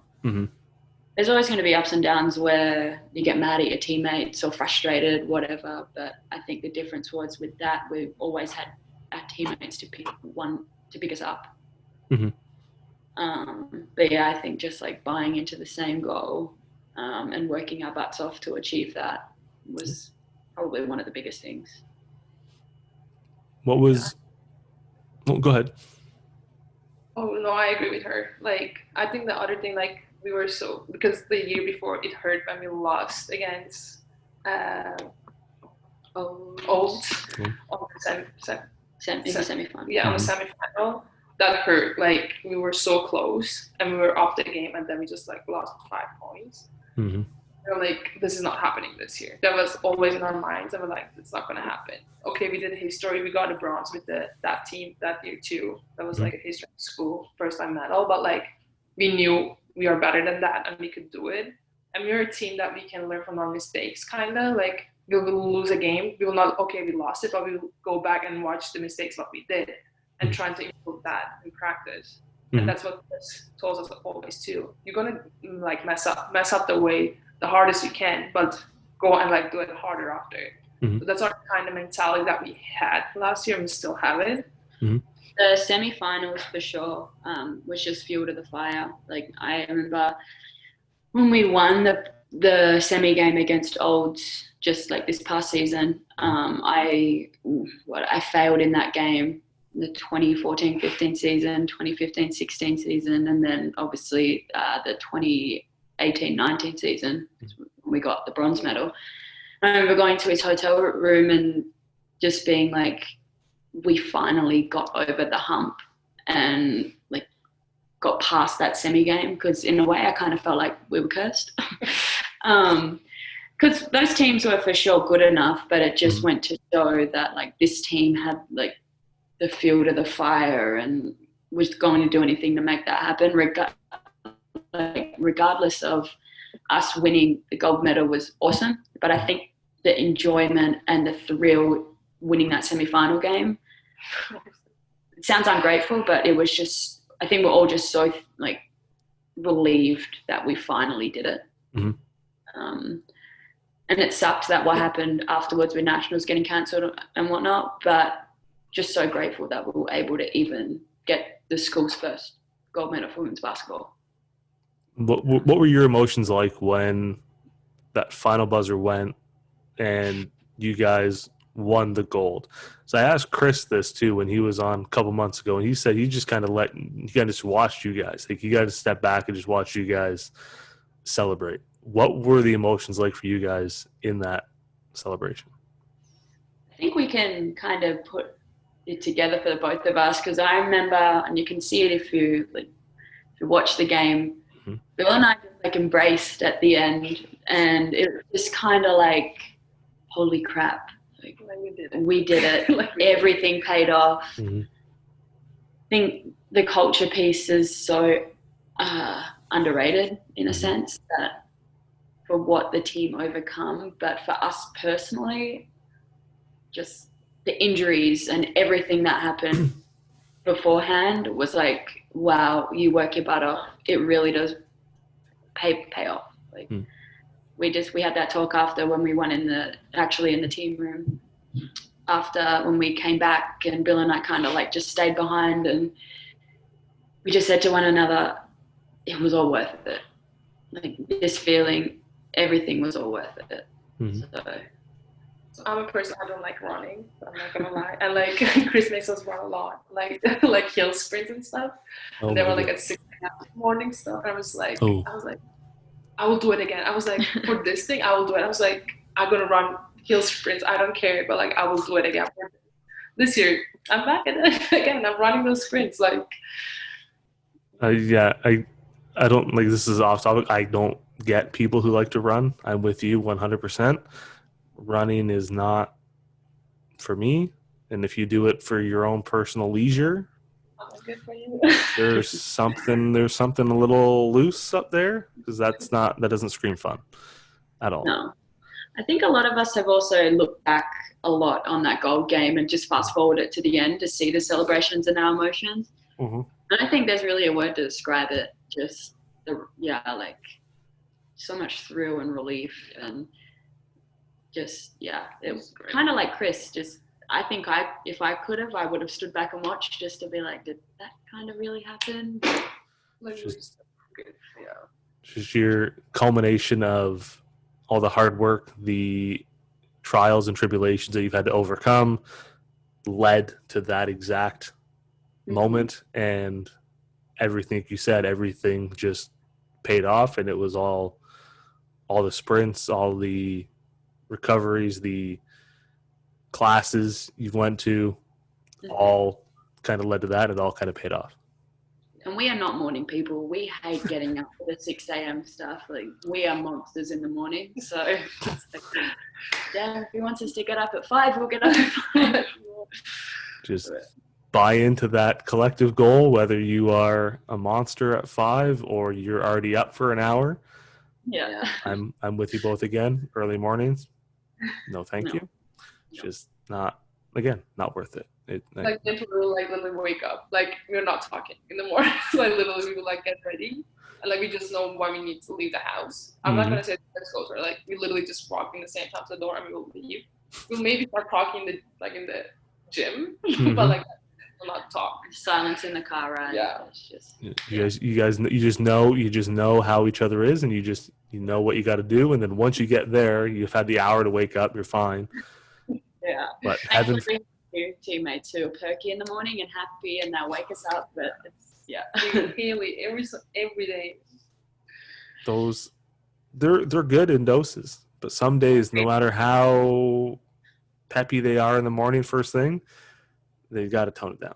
S2: There's always going to be ups and downs where you get mad at your teammates or frustrated, whatever. But I think the difference was with that, we always had our teammates to pick us up. But yeah, I think just like buying into the same goal and working our butts off to achieve that was probably one of the biggest things.
S1: What was... Well, go ahead.
S3: Oh, no, I agree with her. Like, I think the other thing, like, we were because the year before it hurt when we lost against Old on the semi-final. Yeah, on the semi-final. That hurt. Like, we were so close and we were up the game and then we just like lost 5 points. We're like, this is not happening this year. That was always in our minds, and we're like, it's not going to happen. Okay, we did history. We got a bronze with that team that year too. That was like a history school first time medal, but like we knew we are better than that and we could do it. And we're a team that we can learn from our mistakes, kind of. Like, we will lose a game. We will not, okay, we lost it, but we will go back and watch the mistakes what we did and try to improve that in practice. And that's what this tells us always too. You're going to like mess up the hardest you can, but go and like do it harder after. So that's our kind of mentality that we had last year and we still have it.
S2: The semi-finals for sure was just fuel to the fire. Like, I remember when we won the semi game against Olds just like this past season, I failed in that game, the 2014-15 season, 2015-16 season, and then obviously the 2018-19 season when we got the bronze medal. I remember going to his hotel room and just being like, we finally got over the hump and like got past that semi game, because in a way I kind of felt like we were cursed. Because those teams were for sure good enough, but it just went to show that like this team had like the fuel to the fire and was going to do anything to make that happen, regardless of us winning. The gold medal was awesome, but I think the enjoyment and the thrill winning that semi-final game, it sounds ungrateful, but it was just, I think we're all just so like relieved that we finally did it. And it sucked that what happened afterwards with nationals getting cancelled and whatnot, but just so grateful that we were able to even get the school's first gold medal for women's basketball.
S1: What were your emotions like when that final buzzer went and you guys won the gold? So I asked Chris this too when he was on a couple months ago, and he said he just kind of just watched you guys. Like, you got to step back and just watch you guys celebrate. What were the emotions like for you guys in that celebration?
S2: I think we can kind of put it together for the both of us, because I remember, and you can see it if you watch the game, Bill and I just like embraced at the end, and it was just kind of like, holy crap, like we did it. Like everything paid off. I think the culture piece is so underrated in a sense, that for what the team overcome, but for us personally, just the injuries and everything that happened beforehand was like, wow, you work your butt off. It really does pay off. Like we had that talk after when we won in the team room, after when we came back, and Bill and I kind of like just stayed behind, and we just said to one another, it was all worth it. Like this feeling, everything was all worth it.
S3: So I'm a person, I don't like running, I'm not gonna lie. And like Chris makes us run a lot, like hill sprints and stuff. And they were like at 6 a.m. morning stuff. And I was like, I will do it again. I was like, for this thing, I will do it. I was like, I'm gonna run hill sprints. I don't care, but like I will do it again. This year, I'm back at it again. I'm running those sprints. Like,
S1: I don't like, this is off topic. I don't get people who like to run. I'm with you 100%. Running is not for me, and if you do it for your own personal leisure,
S3: good for you.
S1: there's something a little loose up there, because that doesn't scream fun at all.
S2: No, I think a lot of us have also looked back a lot on that gold game and just fast forward it to the end to see the celebrations and our emotions. And I think there's really a word to describe it. Just like so much thrill and relief, and just it was kind of like Chris. Just I think if I could have, I would have stood back and watched just to be like, did that kind of really happen?
S1: Just your culmination of all the hard work, the trials and tribulations that you've had to overcome, led to that exact moment, and everything you said, everything just paid off, and it was all the sprints, all the recoveries, the classes you went to, all kind of led to that. It all kind of paid off.
S2: And we are not morning people. We hate getting up for the 6 a.m. stuff. Like, we are monsters in the morning. So, if he wants us to get up at 5, we'll get up at 5.
S1: Just buy into that collective goal, whether you are a monster at 5 or you're already up for an hour.
S2: Yeah.
S1: I'm with you both again. Early mornings, no thank you. Just not worth it.
S3: Like literally wake up. Like, we're not talking in the morning. Like literally we will like get ready, and like we just know when we need to leave the house. I'm not gonna say let's go to, like, we literally just walk in the same time to the door and we will leave. We'll maybe start talking in the gym, but like we'll not talk.
S2: Silence in the car ride.
S3: Yeah.
S2: It's just,
S1: you guys you just know how each other is, and you know what you got to do, and then once you get there, you've had the hour to wake up, you're fine.
S2: Yeah.
S1: But
S2: new teammates who are perky in the morning and happy, and they'll wake us up. But
S3: every day.
S1: Those they're good in doses. But some days, no matter how peppy they are in the morning, first thing, they got to tone it down.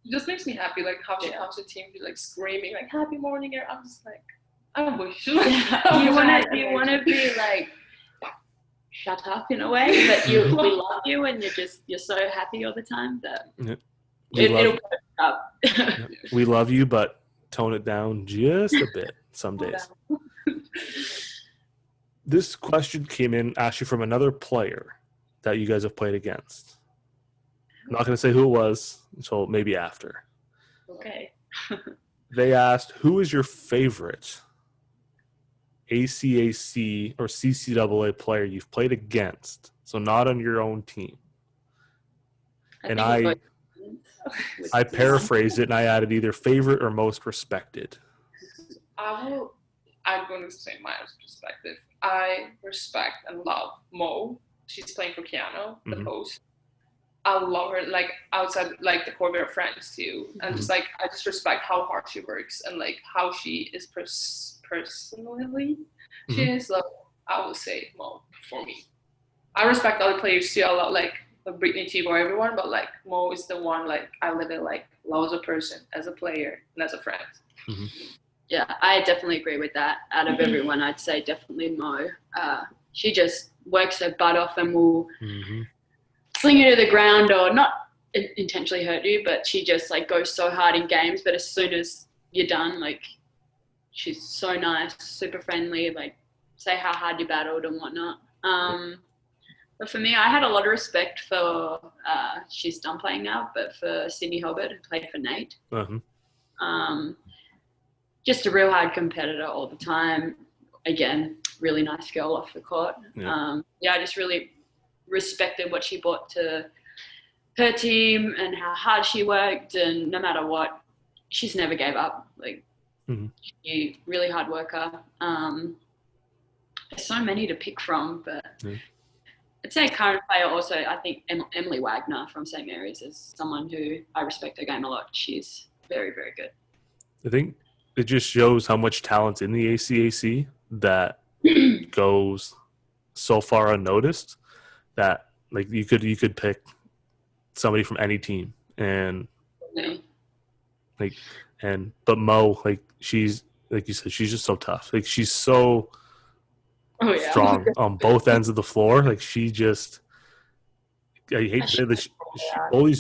S3: It just makes me happy, like how she comes to the team, be like screaming, like "Happy morning!" Here, I'm just like, I wish.
S2: You want to be like, shut up in a way, but we love you, and you're so happy all the time that it'll put it up.
S1: We love you, but tone it down just a bit some days. This question came in actually from another player that you guys have played against. I'm not going to say who it was until maybe after.
S2: Okay.
S1: They asked, who is your favorite ACAC or CCAA player you've played against? So not on your own team. And I paraphrased it and I added either favorite or most respected.
S3: I'm going to say my perspective. I respect and love Mo. She's playing for Keanu, the host. I love her, like, outside, like, the core, we're friends, too. And just, like, I just respect how hard she works and, like, how she is personally. She is, like, I would say Mo for me. I respect other players, too, a lot, like, Brittany, Tibor, everyone, but, like, Mo is the one, like, I literally, like, love as a person, as a player, and as a friend.
S2: Yeah, I definitely agree with that. Out of everyone, I'd say definitely Mo. She just works her butt off and will sling you to the ground, or not intentionally hurt you, but she just like goes so hard in games. But as soon as you're done, like, she's so nice, super friendly, like say how hard you battled and whatnot. But for me, I had a lot of respect for, she's done playing now, but for Sydney Hilbert, who played for Nate. Just a real hard competitor all the time. Again, really nice girl off the court. I just really respected what she brought to her team and how hard she worked, and no matter what, she's never gave up. Like, she's a really hard worker. There's so many to pick from, but I'd say current player also, I think Emily Wagner from St. Mary's is someone who I respect her game a lot. She's very, very good.
S1: I think it just shows how much talent's in the ACAC that goes so far unnoticed that, like, you could pick somebody from any team and but Mo, like, she's, like you said, she's just so tough. Like, she's so strong on both ends of the floor. Like, she just, I hate to say this,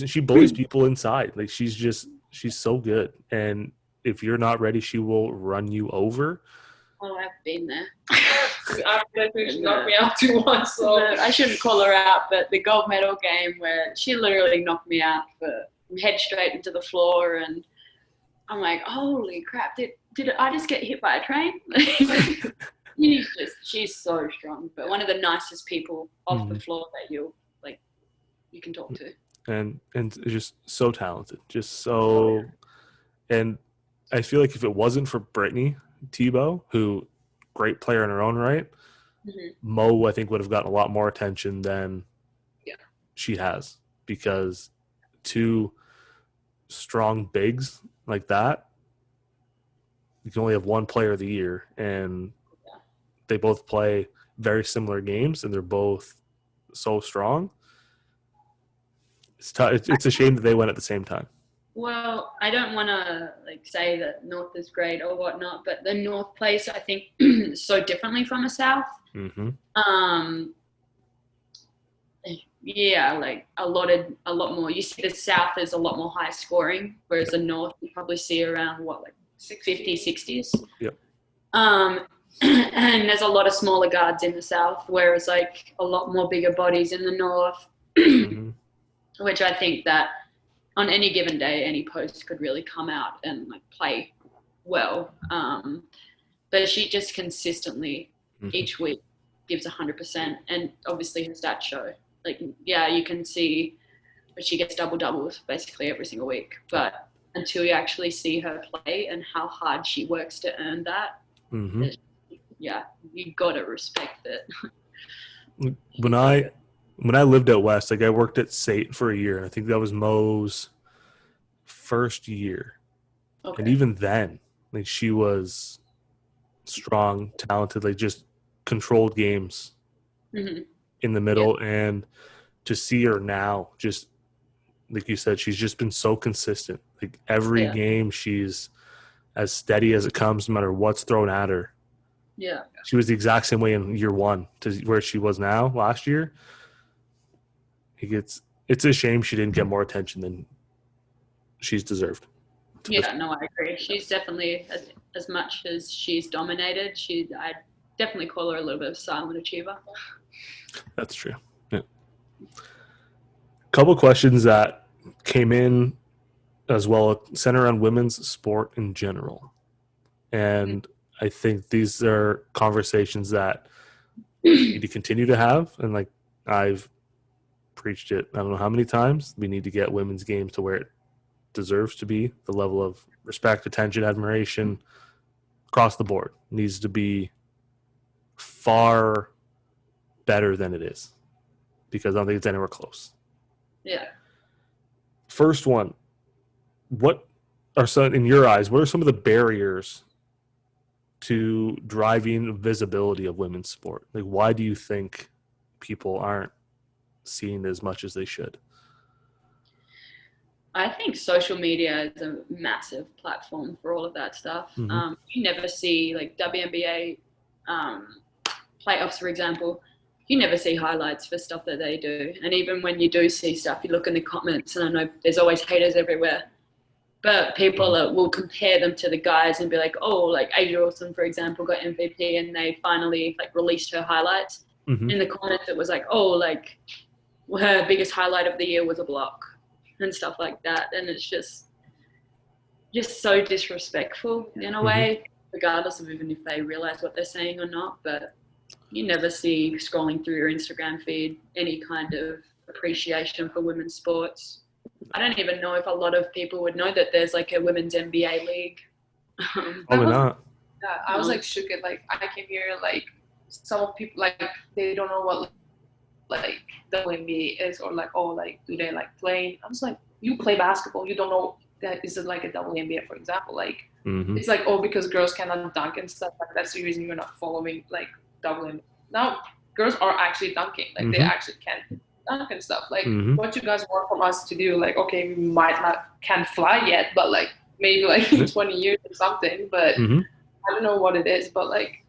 S1: she bullies people inside. Like, she's so good, and if you're not ready, she will run you over.
S2: Oh, I've been there.
S3: I feel like she knocked me out too once. So
S2: I shouldn't call her out, but the gold medal game where she literally knocked me out from head straight into the floor, and I'm like, holy crap! Did I just get hit by a train? She's so strong, but one of the nicest people off the floor that you can talk to.
S1: And just so talented, just so. And I feel like if it wasn't for Brittany Tebow, who great player in her own right, Mo, I think, would have gotten a lot more attention than she has, because two strong bigs like that, you can only have one player of the year, and they both play very similar games, and they're both so strong. It's a shame that they went at the same time.
S2: Well, I don't want to say that North is great or whatnot, but the North plays, I think, so differently from the South. Like a lot more. You see the South is a lot more high scoring, whereas the North you probably see around 50s, 60s.
S1: Yep.
S2: And there's a lot of smaller guards in the South, whereas like a lot more bigger bodies in the North, which I think that on any given day, any post could really come out and play well. But she just consistently each week gives 100%, and obviously her stats show. You can see that she gets double doubles basically every single week. But until you actually see her play and how hard she works to earn that, you gotta respect it.
S1: When I lived out west, I worked at SAIT for a year. I think that was Mo's first year. Okay. And even then, she was strong, talented, just controlled games in the middle, and to see her now, just like you said, she's just been so consistent. Like every game, she's as steady as it comes, no matter what's thrown at her.
S2: Yeah.
S1: She was the exact same way in year one to where she was now last year. It's a shame she didn't get more attention than she's deserved.
S2: Yeah, no, I agree. She's definitely, as much as she's dominated, I definitely call her a little bit of silent achiever.
S1: That's true. Yeah. Couple questions that came in as well, center on women's sport in general. And I think these are conversations that we need to continue to have. And like I've preached it, I don't know how many times, we need to get women's games to where it deserves to be. The level of respect, attention, admiration across the board needs to be far better than it is, because I don't think it's anywhere close.
S2: Yeah.
S1: First one, what are some, in your eyes, what are some of the barriers to driving visibility of women's sport? Like, why do you think people aren't seeing as much as they should?
S2: I think social media is a massive platform for all of that stuff. You never see like WNBA playoffs, for example. You never see highlights for stuff that they do. And even when you do see stuff, you look in the comments, and I know there's always haters everywhere. But people will compare them to the guys and be like, oh, like Asia Wilson, for example, got MVP and they finally like released her highlights. In the comments, it was like, oh, like her biggest highlight of the year was a block and stuff like that. And it's just so disrespectful in a way, regardless of even if they realize what they're saying or not. But you never see scrolling through your Instagram feed any kind of appreciation for women's sports. I don't even know if a lot of people would know that there's like a women's NBA league.
S1: Probably not.
S3: Yeah, I was like shook at like I can hear like some of people like they don't know what like the NBA is, or like, oh, like do they like play? I was like, you play basketball, you don't know that is it like a WNBA, for example. Like it's like, oh, because girls cannot dunk and stuff, like that's the reason you're not following like WNBA. Now girls are actually dunking, like they actually can dunk and stuff. Like what you guys want from us to do, like, okay, we might not can't fly yet, but like maybe like in 20 years or something, but I don't know what it is, but like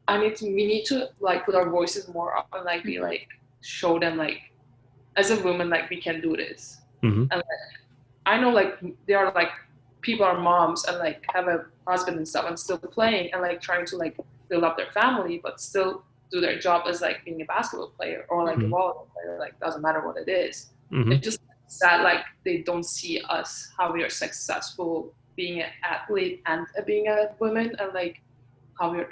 S3: we need to like put our voices more up and like be like show them like as a woman like we can do this. And like, I know like there are like people are moms and like have a husband and stuff and still playing and like trying to like build up their family but still do their job as like being a basketball player or like a volleyball player, like doesn't matter what it is. It's just sad like they don't see us how we are successful being an athlete and being a woman, and like how we're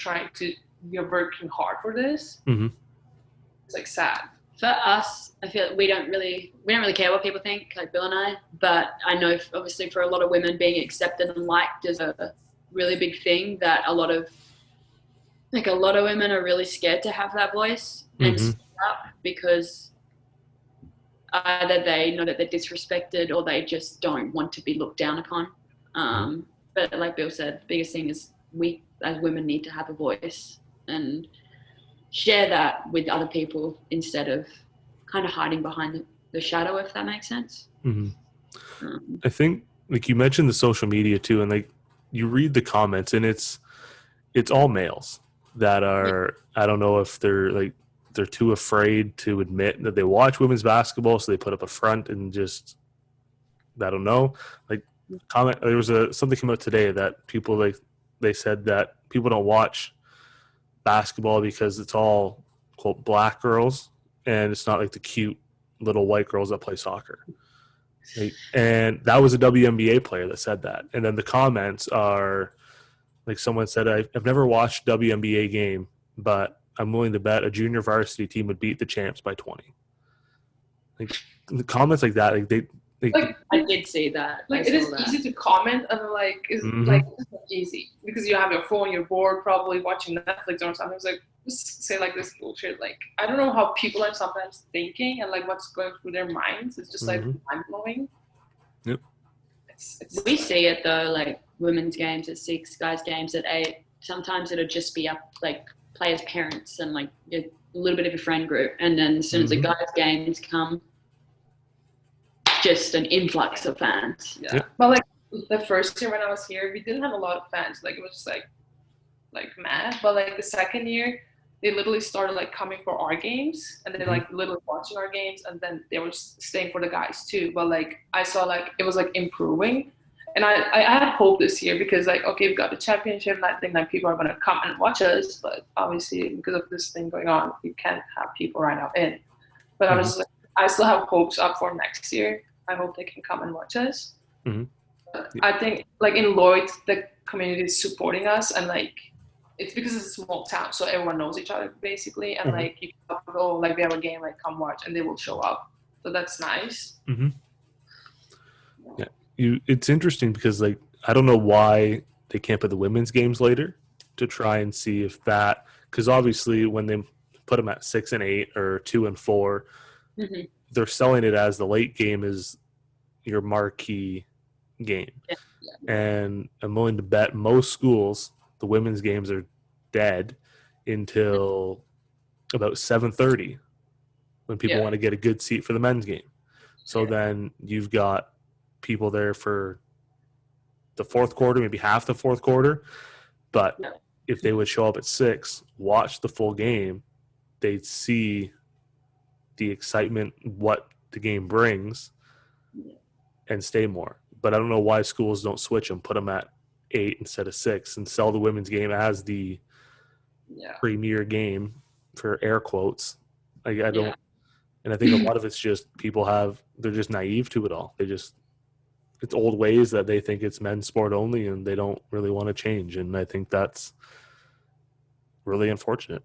S3: working hard for this. It's like sad.
S2: For us, I feel like we don't really care what people think, like Bill and I. But I know, obviously, for a lot of women, being accepted and liked is a really big thing that a lot of women are really scared to have that voice and speak up, because either they know that they're disrespected or they just don't want to be looked down upon. But like Bill said, the biggest thing is we as women need to have a voice and share that with other people instead of kind of hiding behind the shadow, if that makes sense.
S1: I think like you mentioned the social media too, and like you read the comments and it's all males that are, I don't know if they're too afraid to admit that they watch women's basketball, so they put up a front and just, I don't know, like comment. There was something came out today that people they said that people don't watch basketball because it's all quote black girls and it's not like the cute little white girls that play soccer. And that was a WNBA player that said that. And then the comments are like someone said, I've never watched WNBA game, but I'm willing to bet a junior varsity team would beat the champs by 20. Like the comments like that, like
S2: I did see that.
S3: Like it is easy to comment and like it's like it's not easy because you have your phone, you're bored, probably watching Netflix or something. It's like just say like this bullshit. Like I don't know how people are sometimes thinking and like what's going through their minds. It's just like mind blowing.
S1: Yep.
S2: We see it though, like women's games at 6, guys' games at 8. Sometimes it'll just be up like players' parents and like a little bit of a friend group. And then as soon as the guys' games come, just an influx of fans.
S3: Yeah. But like the first year when I was here, we didn't have a lot of fans. Like it was just like mad. But like the second year, they literally started like coming for our games, and they like literally watching our games, and then they were staying for the guys too. But like I saw like it was like improving, and I had hope this year because like okay, we got the championship, and I think like people are gonna come and watch us. But obviously because of this thing going on, we can't have people right now in. But I was like, I still have hopes up for next year. I hope they can come and watch us. I think like in Lloyd, the community is supporting us, and like it's because it's a small town, so everyone knows each other basically, and like you can go like we have a game, like come watch, and they will show up. So that's nice.
S1: Yeah, it's interesting because like I don't know why they can't put the women's games later to try and see if that, because obviously when they put them at 6 and 8 or 2 and 4, they're selling it as the late game is your marquee game. And I'm willing to bet most schools the women's games are dead until about 7:30 when people want to get a good seat for the men's game. So then you've got people there for the fourth quarter, maybe half the fourth quarter. But if they would show up at 6, watch the full game, they'd see the excitement, what the game brings, and stay more. But I don't know why schools don't switch them, put them at 8 instead of 6, and sell the women's game as the premier game for air quotes. I don't, and I think a lot of it's just they're just naive to it all. It's old ways that they think it's men's sport only, and they don't really want to change. And I think that's really unfortunate.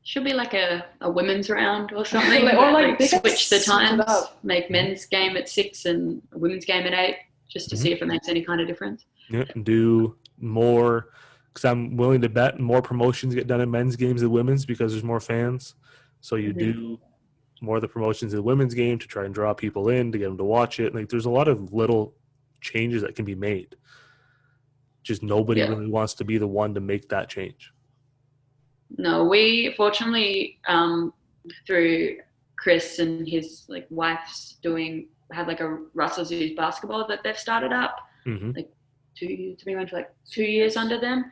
S2: Should be like a women's round or something,
S3: or like
S2: switch the times, make men's game at 6 and a women's game at 8, just to see if it makes any kind of difference.
S1: Yeah, and do more, because I'm willing to bet more promotions get done in men's games than women's because there's more fans. So you do more of the promotions in the women's game to try and draw people in to get them to watch it. Like there's a lot of little changes that can be made. Just nobody really wants to be the one to make that change.
S2: No, we fortunately through Chris and his like wife's had like a Rustlers youth basketball that they've started up like 2 years under them,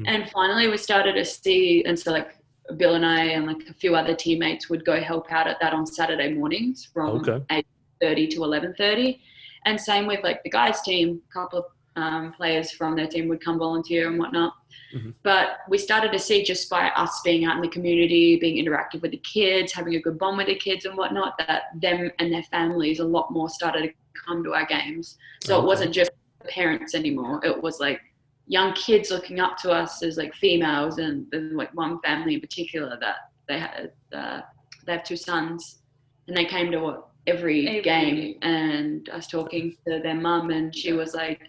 S2: and finally we started to see, and so like Bill and I and like a few other teammates would go help out at that on Saturday mornings from 8:30 to 11:30, and same with like the guys team, a couple of players from their team would come volunteer and whatnot. But we started to see, just by us being out in the community, being interactive with the kids, having a good bond with the kids and whatnot, that them and their families a lot more started to come to our games. So it wasn't just parents anymore. It was like young kids looking up to us as like females, and there's like one family in particular that they have 2 sons, and they came to every game. And I was talking to their mum, and she was like,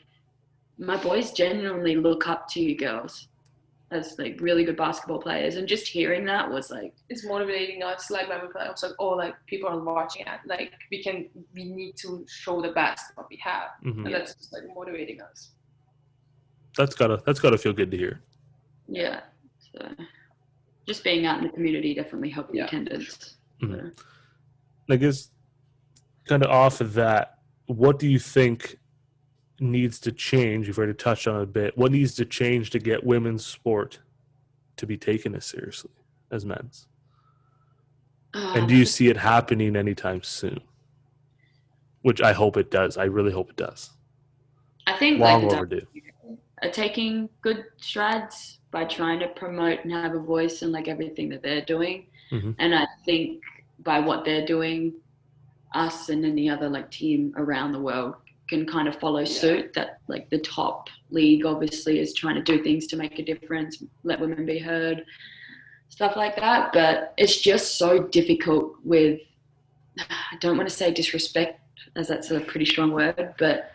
S2: my boys genuinely look up to you girls as like really good basketball players. And just hearing that was like,
S3: it's motivating us. Like when we play, I was like, oh, like people are watching it, like we need to show the best what we have, and that's just like motivating us.
S1: That's gotta feel good to hear.
S2: Yeah, so just being out in the community definitely helped the attendance. So.
S1: I guess kind of off of that, what do you think needs to change? You've already touched on it a bit. What needs to change to get women's sport to be taken as seriously as men's? And do you see it happening anytime soon? Which I hope it does. I really hope it does.
S2: I think
S1: long overdue.
S2: Are taking good strides by trying to promote and have a voice in like everything that they're doing. And I think by what they're doing, us and any other like team around the world can kind of follow suit. That like the top league obviously is trying to do things to make a difference, let women be heard, stuff like that. But it's just so difficult with, I don't want to say disrespect, as that's a pretty strong word, but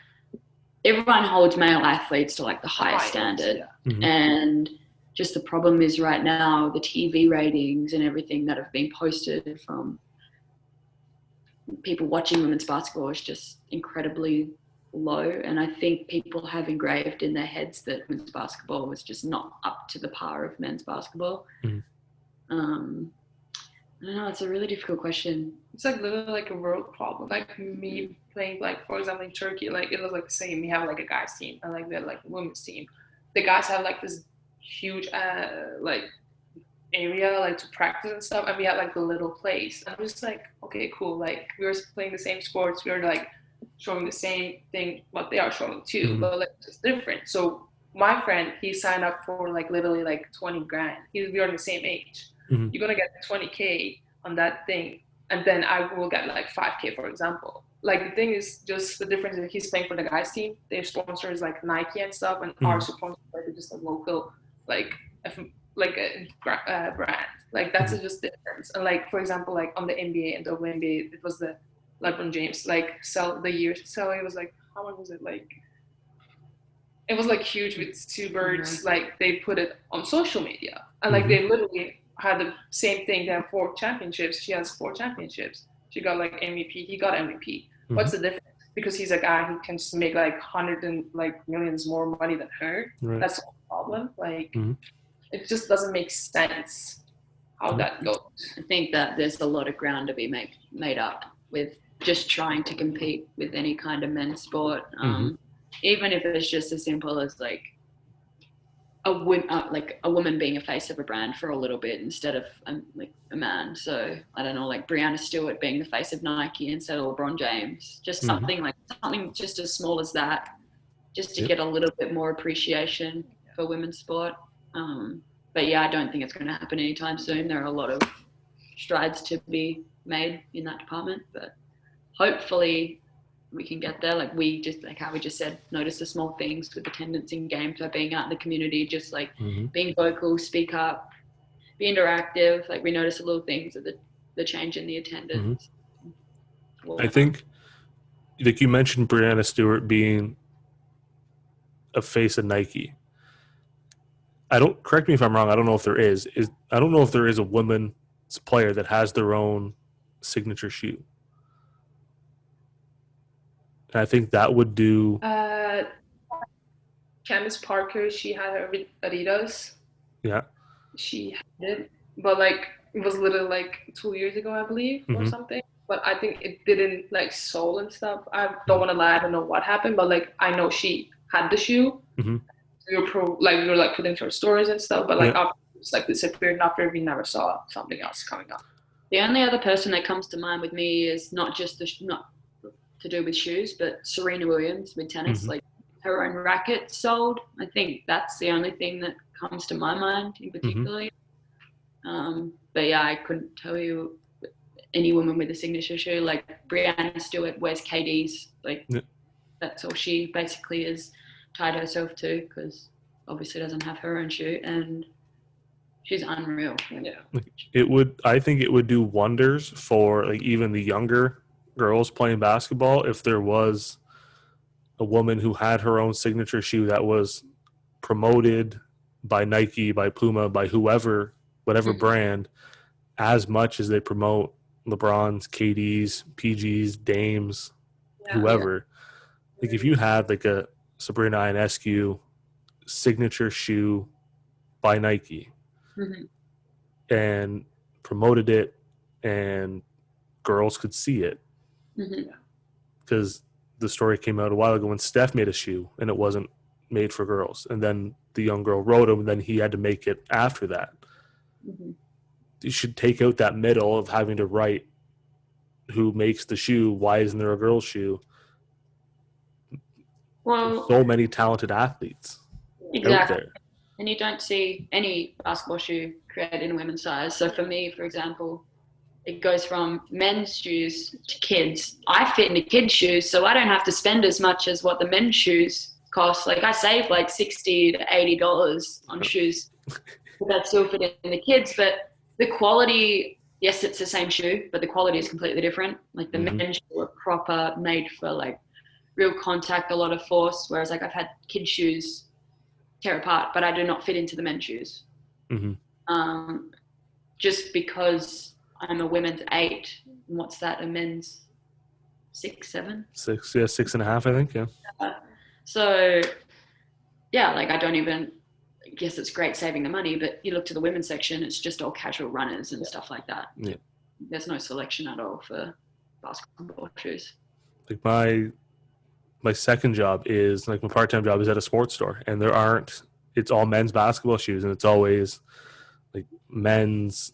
S2: everyone holds male athletes to like the highest standard. And just the problem is right now, the TV ratings and everything that have been posted from people watching women's basketball is just incredibly low, and I think people have engraved in their heads that men's basketball was just not up to the par of men's basketball.
S1: Mhm.
S2: I don't know, it's a really difficult question.
S3: It's like literally like a world problem. Like me playing, like for example in Turkey, like it was like the same. We have like a guys team and like we had like a women's team. The guys have like this huge like area like to practice and stuff, and we had like a little place. And I was just like, okay, cool. Like we were playing the same sports, we were like showing the same thing what they are showing too,
S1: Mhm.
S3: but like it's different. So my friend, he signed up for like literally like 20 grand. We are the same age.
S1: Mhm.
S3: You're gonna get 20K on that thing, and then I will get like 5K, for example. Like the thing is just the difference is he's playing for the guys team. Their sponsor is like Nike and stuff, and our sponsor is like just a local like a brand. Like that's just the difference. And like for example, like on the NBA and WNBA, it was the LeBron James like the year salary was like, how much was it? Like it was like huge with two birds. Like they put it on social media, and like they literally had the same thing. They have 4 championships. She has 4 championships. She got like MVP. He got MVP. What's the difference? Because he's a guy who can just make like hundred and like millions more money than her.
S1: Right.
S3: That's the problem. Like it just doesn't make sense how that goes.
S2: I think that there's a lot of ground to be made up with just trying to compete with any kind of men's sport. Even if it's just as simple as like a woman being a face of a brand for a little bit instead of like a man. So I don't know, like Brianna Stewart being the face of Nike instead of LeBron James. Just something just as small as that, just to get a little bit more appreciation for women's sport. But yeah, I don't think it's going to happen anytime soon. There are a lot of strides to be made in that department, but hopefully we can get there. Like how we just said, notice the small things with attendance in games, by being out in the community, just like being vocal, speak up, be interactive. Like we notice the little things of the change in the attendance.
S1: I think, like you mentioned, Brianna Stewart being a face of Nike. Correct me if I'm wrong. I don't know if there is. I don't know if there is a women's player that has their own signature shoe. And I think that would do.
S3: Candace Parker, she had her Adidas.
S1: Yeah.
S3: She had it, but like it was literally like 2 years ago, I believe, or something. But I think it didn't like sold and stuff. I don't want to lie. I don't know what happened, but like I know she had the shoe. We were like putting to her stories and stuff, but like after it's like disappeared, and after we never saw something else coming up.
S2: The only other person that comes to mind with me is not just not to do with shoes, but Serena Williams with tennis. Like her own racket sold. I think that's the only thing that comes to my mind in particular. But yeah, I couldn't tell you any woman with a signature shoe. Like Brianna Stewart wears KDs. Like that's all she basically is tied herself to, because obviously doesn't have her own shoe, and she's unreal.
S1: I think it would do wonders for like even the younger girls playing basketball if there was a woman who had her own signature shoe that was promoted by Nike, by Puma, by whoever, whatever brand, as much as they promote LeBron's, KD's, PG's, Dame's, whoever. Like if you had like a Sabrina Ionescu signature shoe by Nike and promoted it, and girls could see it, because the story came out a while ago when Steph made a shoe and it wasn't made for girls, and then the young girl wrote him, and then he had to make it after that. You should take out that middle of having to write who makes the shoe, why isn't there a girl's shoe. There's so many talented athletes out there.
S2: And you don't see any basketball shoe created in women's size. So for me, for example, it goes from men's shoes to kids. I fit into kids' shoes, so I don't have to spend as much as what the men's shoes cost. Like I save like $60 to $80 on shoes that still fit in the kids. But the quality, yes, it's the same shoe, but the quality is completely different. Like the men's shoes are proper, made for like real contact, a lot of force. Whereas like I've had kids' shoes tear apart, but I do not fit into the men's shoes. Just because I'm a women's 8, what's that, a men's 6, 7.
S1: 6, yeah, 6.5, I think. Yeah.
S2: So, yeah, like I guess it's great saving the money, but you look to the women's section, it's just all casual runners and stuff like that.
S1: Yeah.
S2: There's no selection at all for basketball shoes.
S1: Like my second job is, like, my part-time job is at a sports store, and it's all men's basketball shoes, and it's always like men's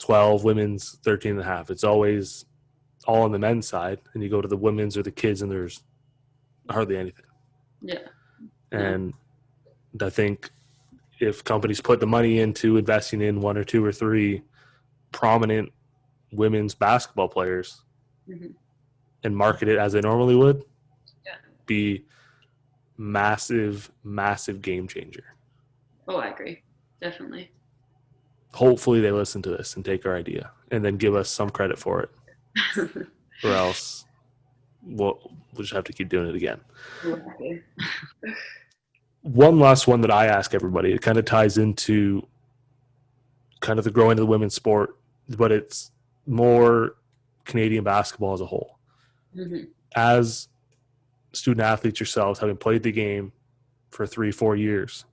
S1: 12, women's 13.5. It's always all on the men's side, and you go to the women's or the kids, and there's hardly anything.
S2: Yeah.
S1: And I think if companies put the money into investing in 1 or 2 or 3 prominent women's basketball players and market it as they normally would, be massive game changer.
S2: Oh, I agree. Definitely.
S1: Hopefully they listen to this and take our idea and then give us some credit for it. Or else we'll just have to keep doing it again.
S2: Okay.
S1: One last one that I ask everybody, it kind of ties into kind of the growing of the women's sport, but it's more Canadian basketball as a whole. As student athletes yourselves, having played the game for 3-4 years,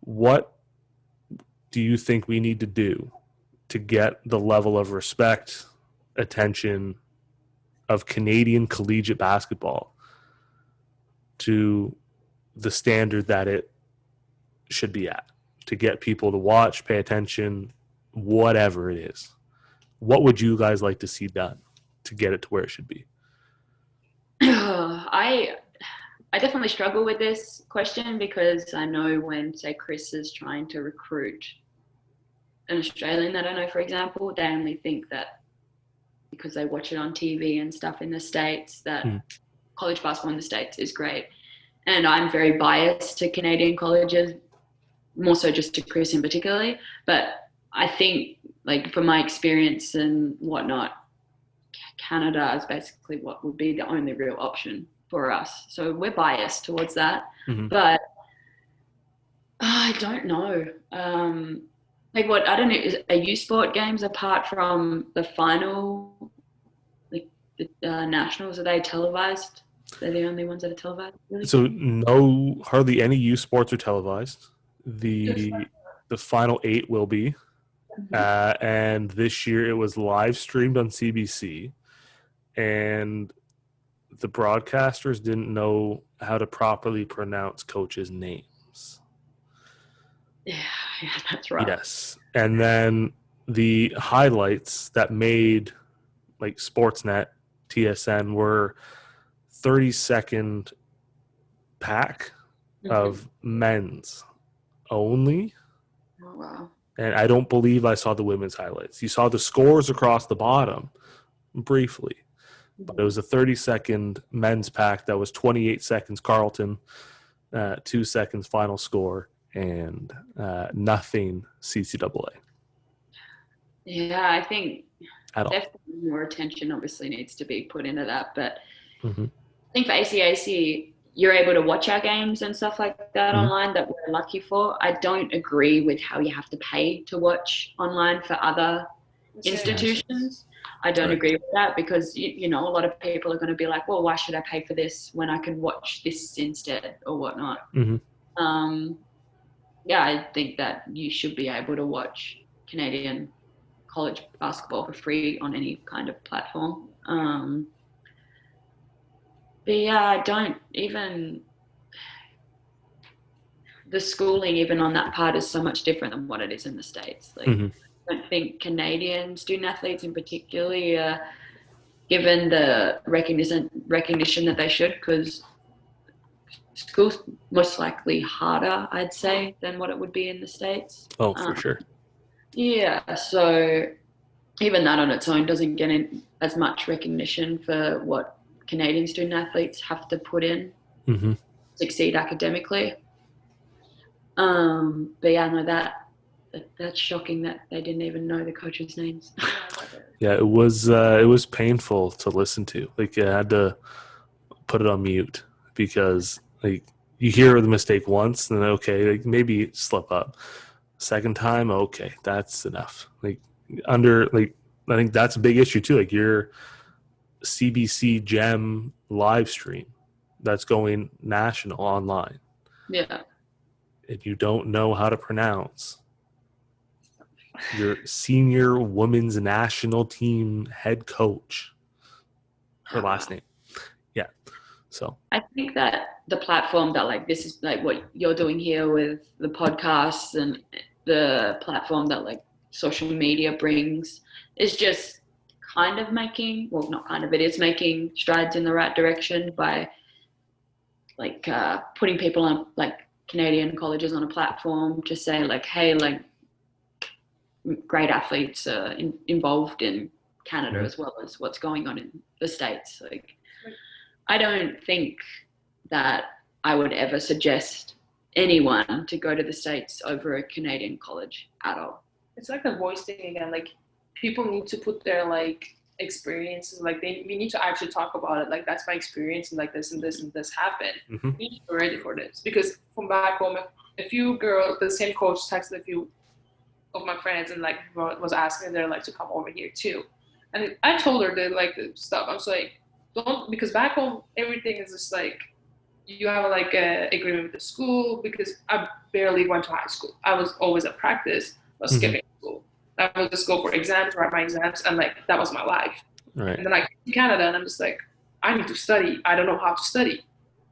S1: what do you think we need to do to get the level of respect, attention of Canadian collegiate basketball to the standard that it should be at, to get people to watch, pay attention, whatever it is? What would you guys like to see done to get it to where it should be?
S2: I definitely struggle with this question because I know when, say, Chris is trying to recruit an Australian that I know, for example, they only think that because they watch it on TV and stuff in the States that college basketball in the States is great. And I'm very biased to Canadian colleges, more so just to Chris in particularly. But I think, like, from my experience and whatnot, Canada is basically what would be the only real option for us. So we're biased towards that. But I don't know. I don't know, are U Sport games apart from the final, like the nationals, are they televised? They're the only ones that are televised? Really?
S1: So no, hardly any youth sports are televised. The final 8 will be. And this year it was live streamed on CBC, and the broadcasters didn't know how to properly pronounce coaches' names.
S2: Yeah, that's right.
S1: Yes. And then the highlights that made, like, Sportsnet, TSN, were 30-second pack of men's only.
S2: Oh, wow.
S1: And I don't believe I saw the women's highlights. You saw the scores across the bottom briefly, but it was a 30-second men's pack that was 28 seconds Carleton, 2 seconds final score, and nothing CCAA.
S2: Yeah, I think
S1: At all.
S2: definitely more attention obviously needs to be put into that. But I think for ACAC, you're able to watch our games and stuff like that online that we're lucky for. I don't agree with how you have to pay to watch online for other institutions. I don't agree with that because, you know, a lot of people are going to be like, well, why should I pay for this when I can watch this instead or whatnot? Yeah, I think that you should be able to watch Canadian college basketball for free on any kind of platform. But yeah, I don't even, the schooling even on that part is so much different than what it is in the States. Like, I don't think Canadian student athletes in particular are given the recognition that they should, because school's most likely harder, I'd say, than what it would be in the States.
S1: Oh, for sure.
S2: Yeah, so even that on its own doesn't get in as much recognition for what Canadian student athletes have to put in to succeed academically. But yeah, no, that's shocking that they didn't even know the coaches' names.
S1: Yeah, it was painful to listen to. Like, I had to put it on mute because, like, you hear the mistake once, and then okay, like, maybe slip up. Second time, okay, that's enough. Like, I think that's a big issue too. Like, CBC Gem live stream that's going national online.
S2: Yeah.
S1: If you don't know how to pronounce your senior women's national team head coach, her last name. Yeah. So
S2: I think that the platform that like this is like what you're doing here with the podcasts and the platform that like social media brings is just kind of making, well, not kind of, it is making strides in the right direction by like putting people on like Canadian colleges on a platform to say like, hey, like great athletes are involved in Canada as well as what's going on in the States. Like, I don't think that I would ever suggest anyone to go to the States over a Canadian college at all.
S3: It's like the voice thing again. Like people need to put their like experiences. Like we need to actually talk about it. Like that's my experience, and like this and this and this happened.
S1: Mm-hmm.
S3: We need to be ready for this because from back home, a few girls, the same coach texted a few of my friends and like was asking them like to come over here too, and I told her that like the stuff. I was like, don't, because back home everything is just like you have like a agreement with the school, because I barely went to high school. I was always at practice, I was skipping school. I would just go for exams, write my exams, and like that was my life.
S1: Right.
S3: And then I came to Canada and I'm just like, I need to study. I don't know how to study.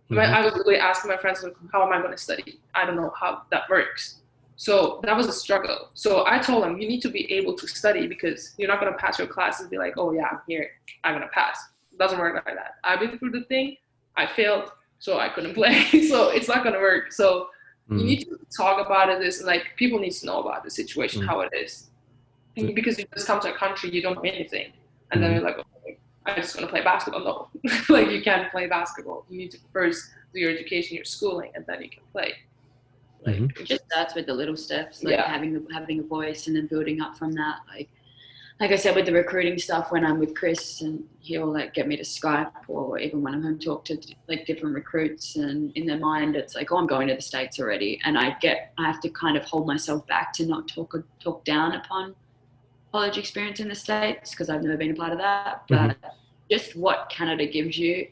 S3: I was really asking my friends, like, how am I going to study? I don't know how that works. So that was a struggle. So I told them, you need to be able to study, because you're not going to pass your class and be like, oh yeah, I'm here, I'm going to pass. It doesn't work like that. I've been through the thing. I failed, so I couldn't play. So it's not going to work. So you need to talk about it. This, like, people need to know about the situation, how it is. And because you just come to a country, you don't know anything. And then you're like, okay, I'm just going to play basketball. No, like you can't play basketball. You need to first do your education, your schooling, and then you can play. Like
S2: it just starts with the little steps, like having a voice and then building up from that. Like I said, with the recruiting stuff, when I'm with Chris and he'll like get me to Skype, or even when I'm home talk to like different recruits, and in their mind it's like, oh, I'm going to the States already, and I have to kind of hold myself back to not talk down upon college experience in the States, because I've never been a part of that. But just what Canada gives you,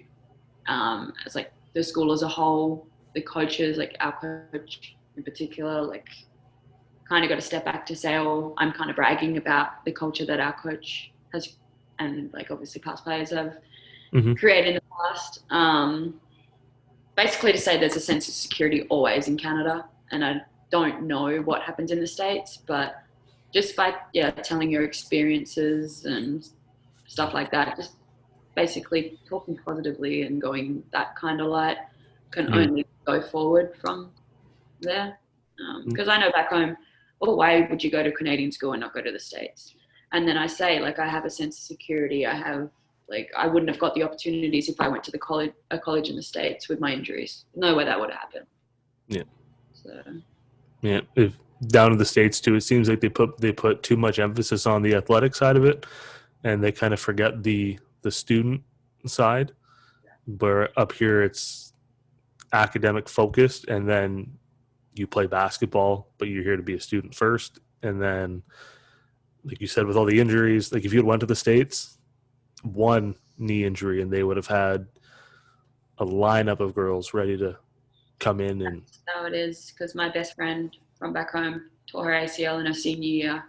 S2: as like the school as a whole, the coaches, like our coach in particular, like kind of got to step back to say, oh, I'm kind of bragging about the culture that our coach has, and like obviously past players have created in the past. Basically to say there's a sense of security always in Canada, and I don't know what happens in the States, but just by telling your experiences and stuff like that, just basically talking positively and going that kind of light can only go forward from there. Because I know back home, well, why would you go to Canadian school and not go to the States? And then I say, like, I have a sense of security. I have, like, I wouldn't have got the opportunities if I went to a college in the States with my injuries. No way that would have happened. Yeah. So.
S1: Yeah. If down in the States too, it seems like they put too much emphasis on the athletic side of it, and they kind of forget the student side. Where up here it's academic focused, and then you play basketball, but you're here to be a student first. And then, like you said, with all the injuries, like if you had went to the States, one knee injury, and they would have had a lineup of girls ready to come in. And
S2: that's how it is, because my best friend from back home tore her ACL in her senior year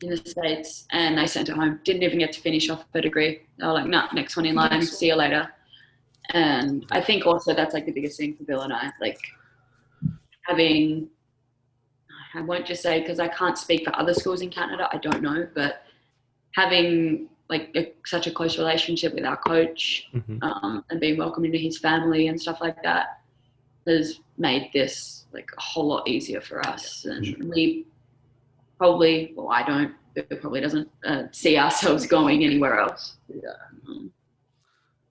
S2: in the States, and they sent her home. Didn't even get to finish off her degree. They were like, nah, next one in line, see you later. And I think also that's like the biggest thing for Bill and I, like having, I won't just say, because I can't speak for other schools in Canada, I don't know, but having like such a close relationship with our coach, and being welcomed into his family and stuff like that has made this like a whole lot easier for us. And we probably, well, I don't, Bill probably doesn't see ourselves going anywhere else.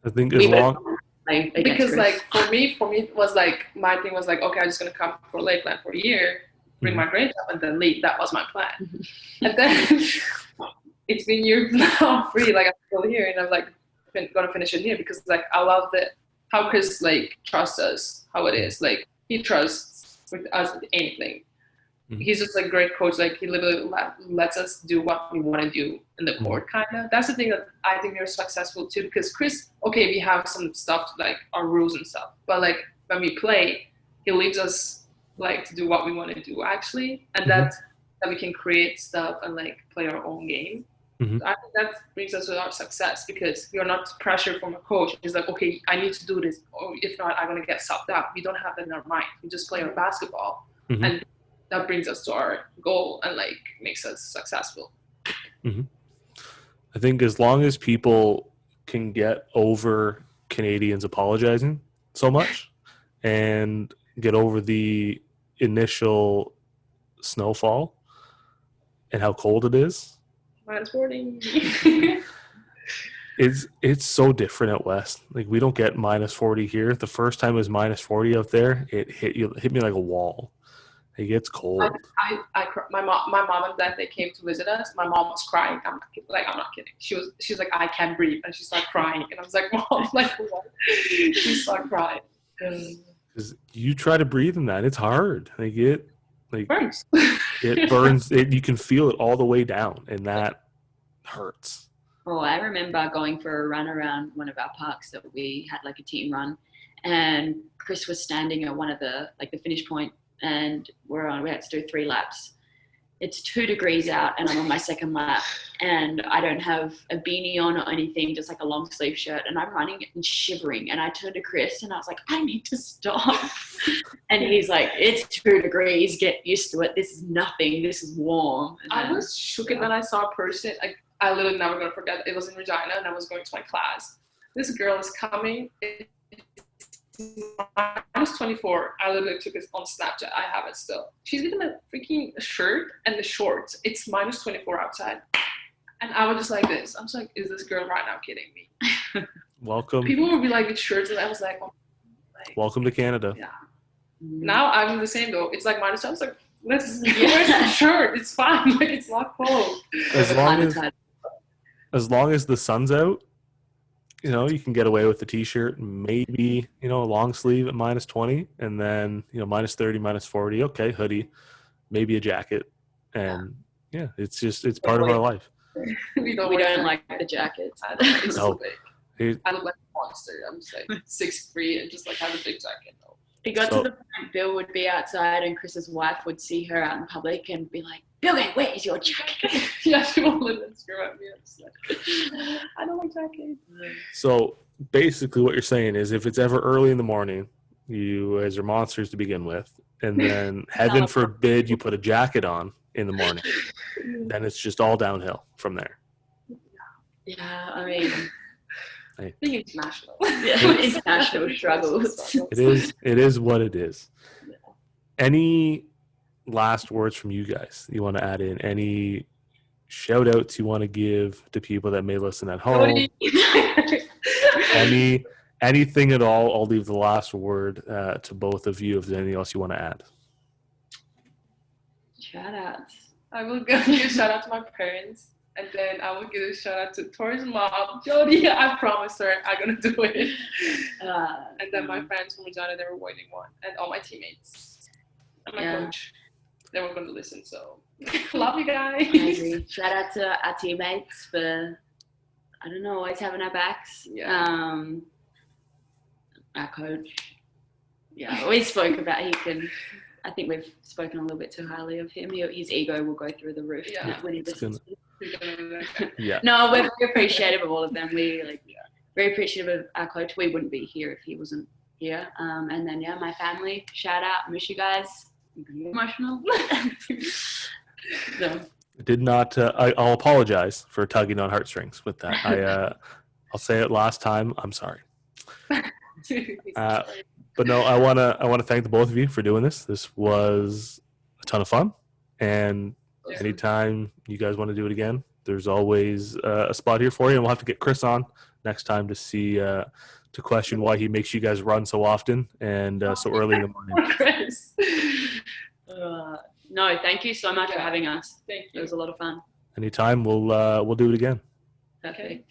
S1: I think as long,
S3: because like for me it was like, my thing was like, okay, I'm just gonna come for Lakeland for a year, bring my grades up, and then leave. That was my plan. And then it's been years now, I'm free, like I'm still here, and I'm like gonna finish it here, because like I love how Chris like trusts us, how it is, like he trusts with us with anything. He's just like great coach. Like he literally lets us do what we want to do in the court, kind of. That's the thing that I think we're successful too. Because Chris, okay, we have some stuff like our rules and stuff, but like when we play, he leaves us like to do what we want to do actually, and that we can create stuff and like play our own game.
S1: Mm-hmm.
S3: I think that brings us to our success because we are not pressured from a coach. It's like, okay, I need to do this, or if not, I'm gonna get subbed out. We don't have that in our mind. We just play our basketball, and that brings us to our goal and like makes us successful.
S1: I think as long as people can get over Canadians apologizing so much and get over the initial snowfall and how cold it is,
S3: -40.
S1: it's so different out west. Like we don't get -40 here. The first time it was -40 out there, it hit me like a wall. It gets cold.
S3: My mom and dad, they came to visit us. My mom was crying. I'm not kidding. She's like, I can't breathe, and she started crying. And I was like, Mom, like what? She started crying.
S1: Because you try to breathe in that, it's hard. It
S3: burns.
S1: It burns. You can feel it all the way down, and that hurts.
S2: Oh, I remember going for a run around one of our parks that we had like a team run, and Chris was standing at one of the finish point, and we had to do 3 laps. It's 2 degrees out, and I'm on my second lap, and I don't have a beanie on or anything, just like a long sleeve shirt, and I'm running and shivering. And I turned to Chris, and I was like, I need to stop. And he's like, it's 2 degrees. Get used to it. This is nothing. This is warm. And
S3: I was shook when I saw a person. I literally never gonna forget. It was in Regina, and I was going to my class. This girl is coming. -24. I literally took it on Snapchat. I have it still. She's getting a freaking shirt and the shorts. It's -24 outside, and I was just like this. I was like, "Is this girl right now kidding me?"
S1: Welcome.
S3: People would be like with shirts, and I was like, "Oh,
S1: welcome to Canada."
S3: Yeah. Now I'm the same though. It's like -2. I was like, "Let's wear a shirt. It's fine. Like it's not cold."
S1: As long as the sun's out, you can get away with the t-shirt, maybe, a long sleeve at -20, and then, -30, -40, okay, hoodie, maybe a jacket. And it's part of our life.
S2: we don't like the jackets.
S3: It's
S1: No.
S3: so big. I look like a monster. I'm just like 6'3" and just like have a big jacket though.
S2: It got to the point Bill would be outside and Chris's wife would see her out in public and be like, Bilge, where is your jacket?
S3: Yeah, she won't let them screw at me. I'm just like, I don't like jackets.
S1: So basically what you're saying is if it's ever early in the morning, you guys are monsters to begin with, and then heaven forbid you put a jacket on in the morning, then it's just all downhill from there.
S2: Yeah, I mean...
S3: I think international.
S2: International struggles.
S1: It is what it is. Any last words from you guys you want to add in? Any shout outs you want to give to people that may listen at home? Anything at all? I'll leave the last word to both of you if there's anything else you want to add.
S2: Shout outs.
S3: I will give a shout out to my parents. And then I will give a shout out to Tori's mom, Jody. I promised her I'm gonna do it. And then my friends from Regina, they were waiting one, and all my teammates and my coach, they were going to listen. So love you guys.
S2: I agree. Shout out to our teammates for always having our backs.
S3: Yeah.
S2: Our coach. Yeah, we spoke about I think we've spoken a little bit too highly of him. His ego will go through the roof when he listens.
S1: Yeah.
S2: No, we're very appreciative of all of them. Very appreciative of our coach. We wouldn't be here if he wasn't here. And then my family. Shout out, miss you guys. Emotional. No.
S1: Did not. I'll apologize for tugging on heartstrings with that. I'll say it last time. I'm sorry. But no, I wanna thank the both of you for doing this. This was a ton of fun, and anytime you guys want to do it again, there's always a spot here for you. And we'll have to get Chris on next time to see to question why he makes you guys run so often and so early in the morning.
S3: Chris.
S2: No, thank you so much for having us.
S3: Thank you.
S2: It was a lot of fun.
S1: Anytime, we'll do it again.
S2: Perfect.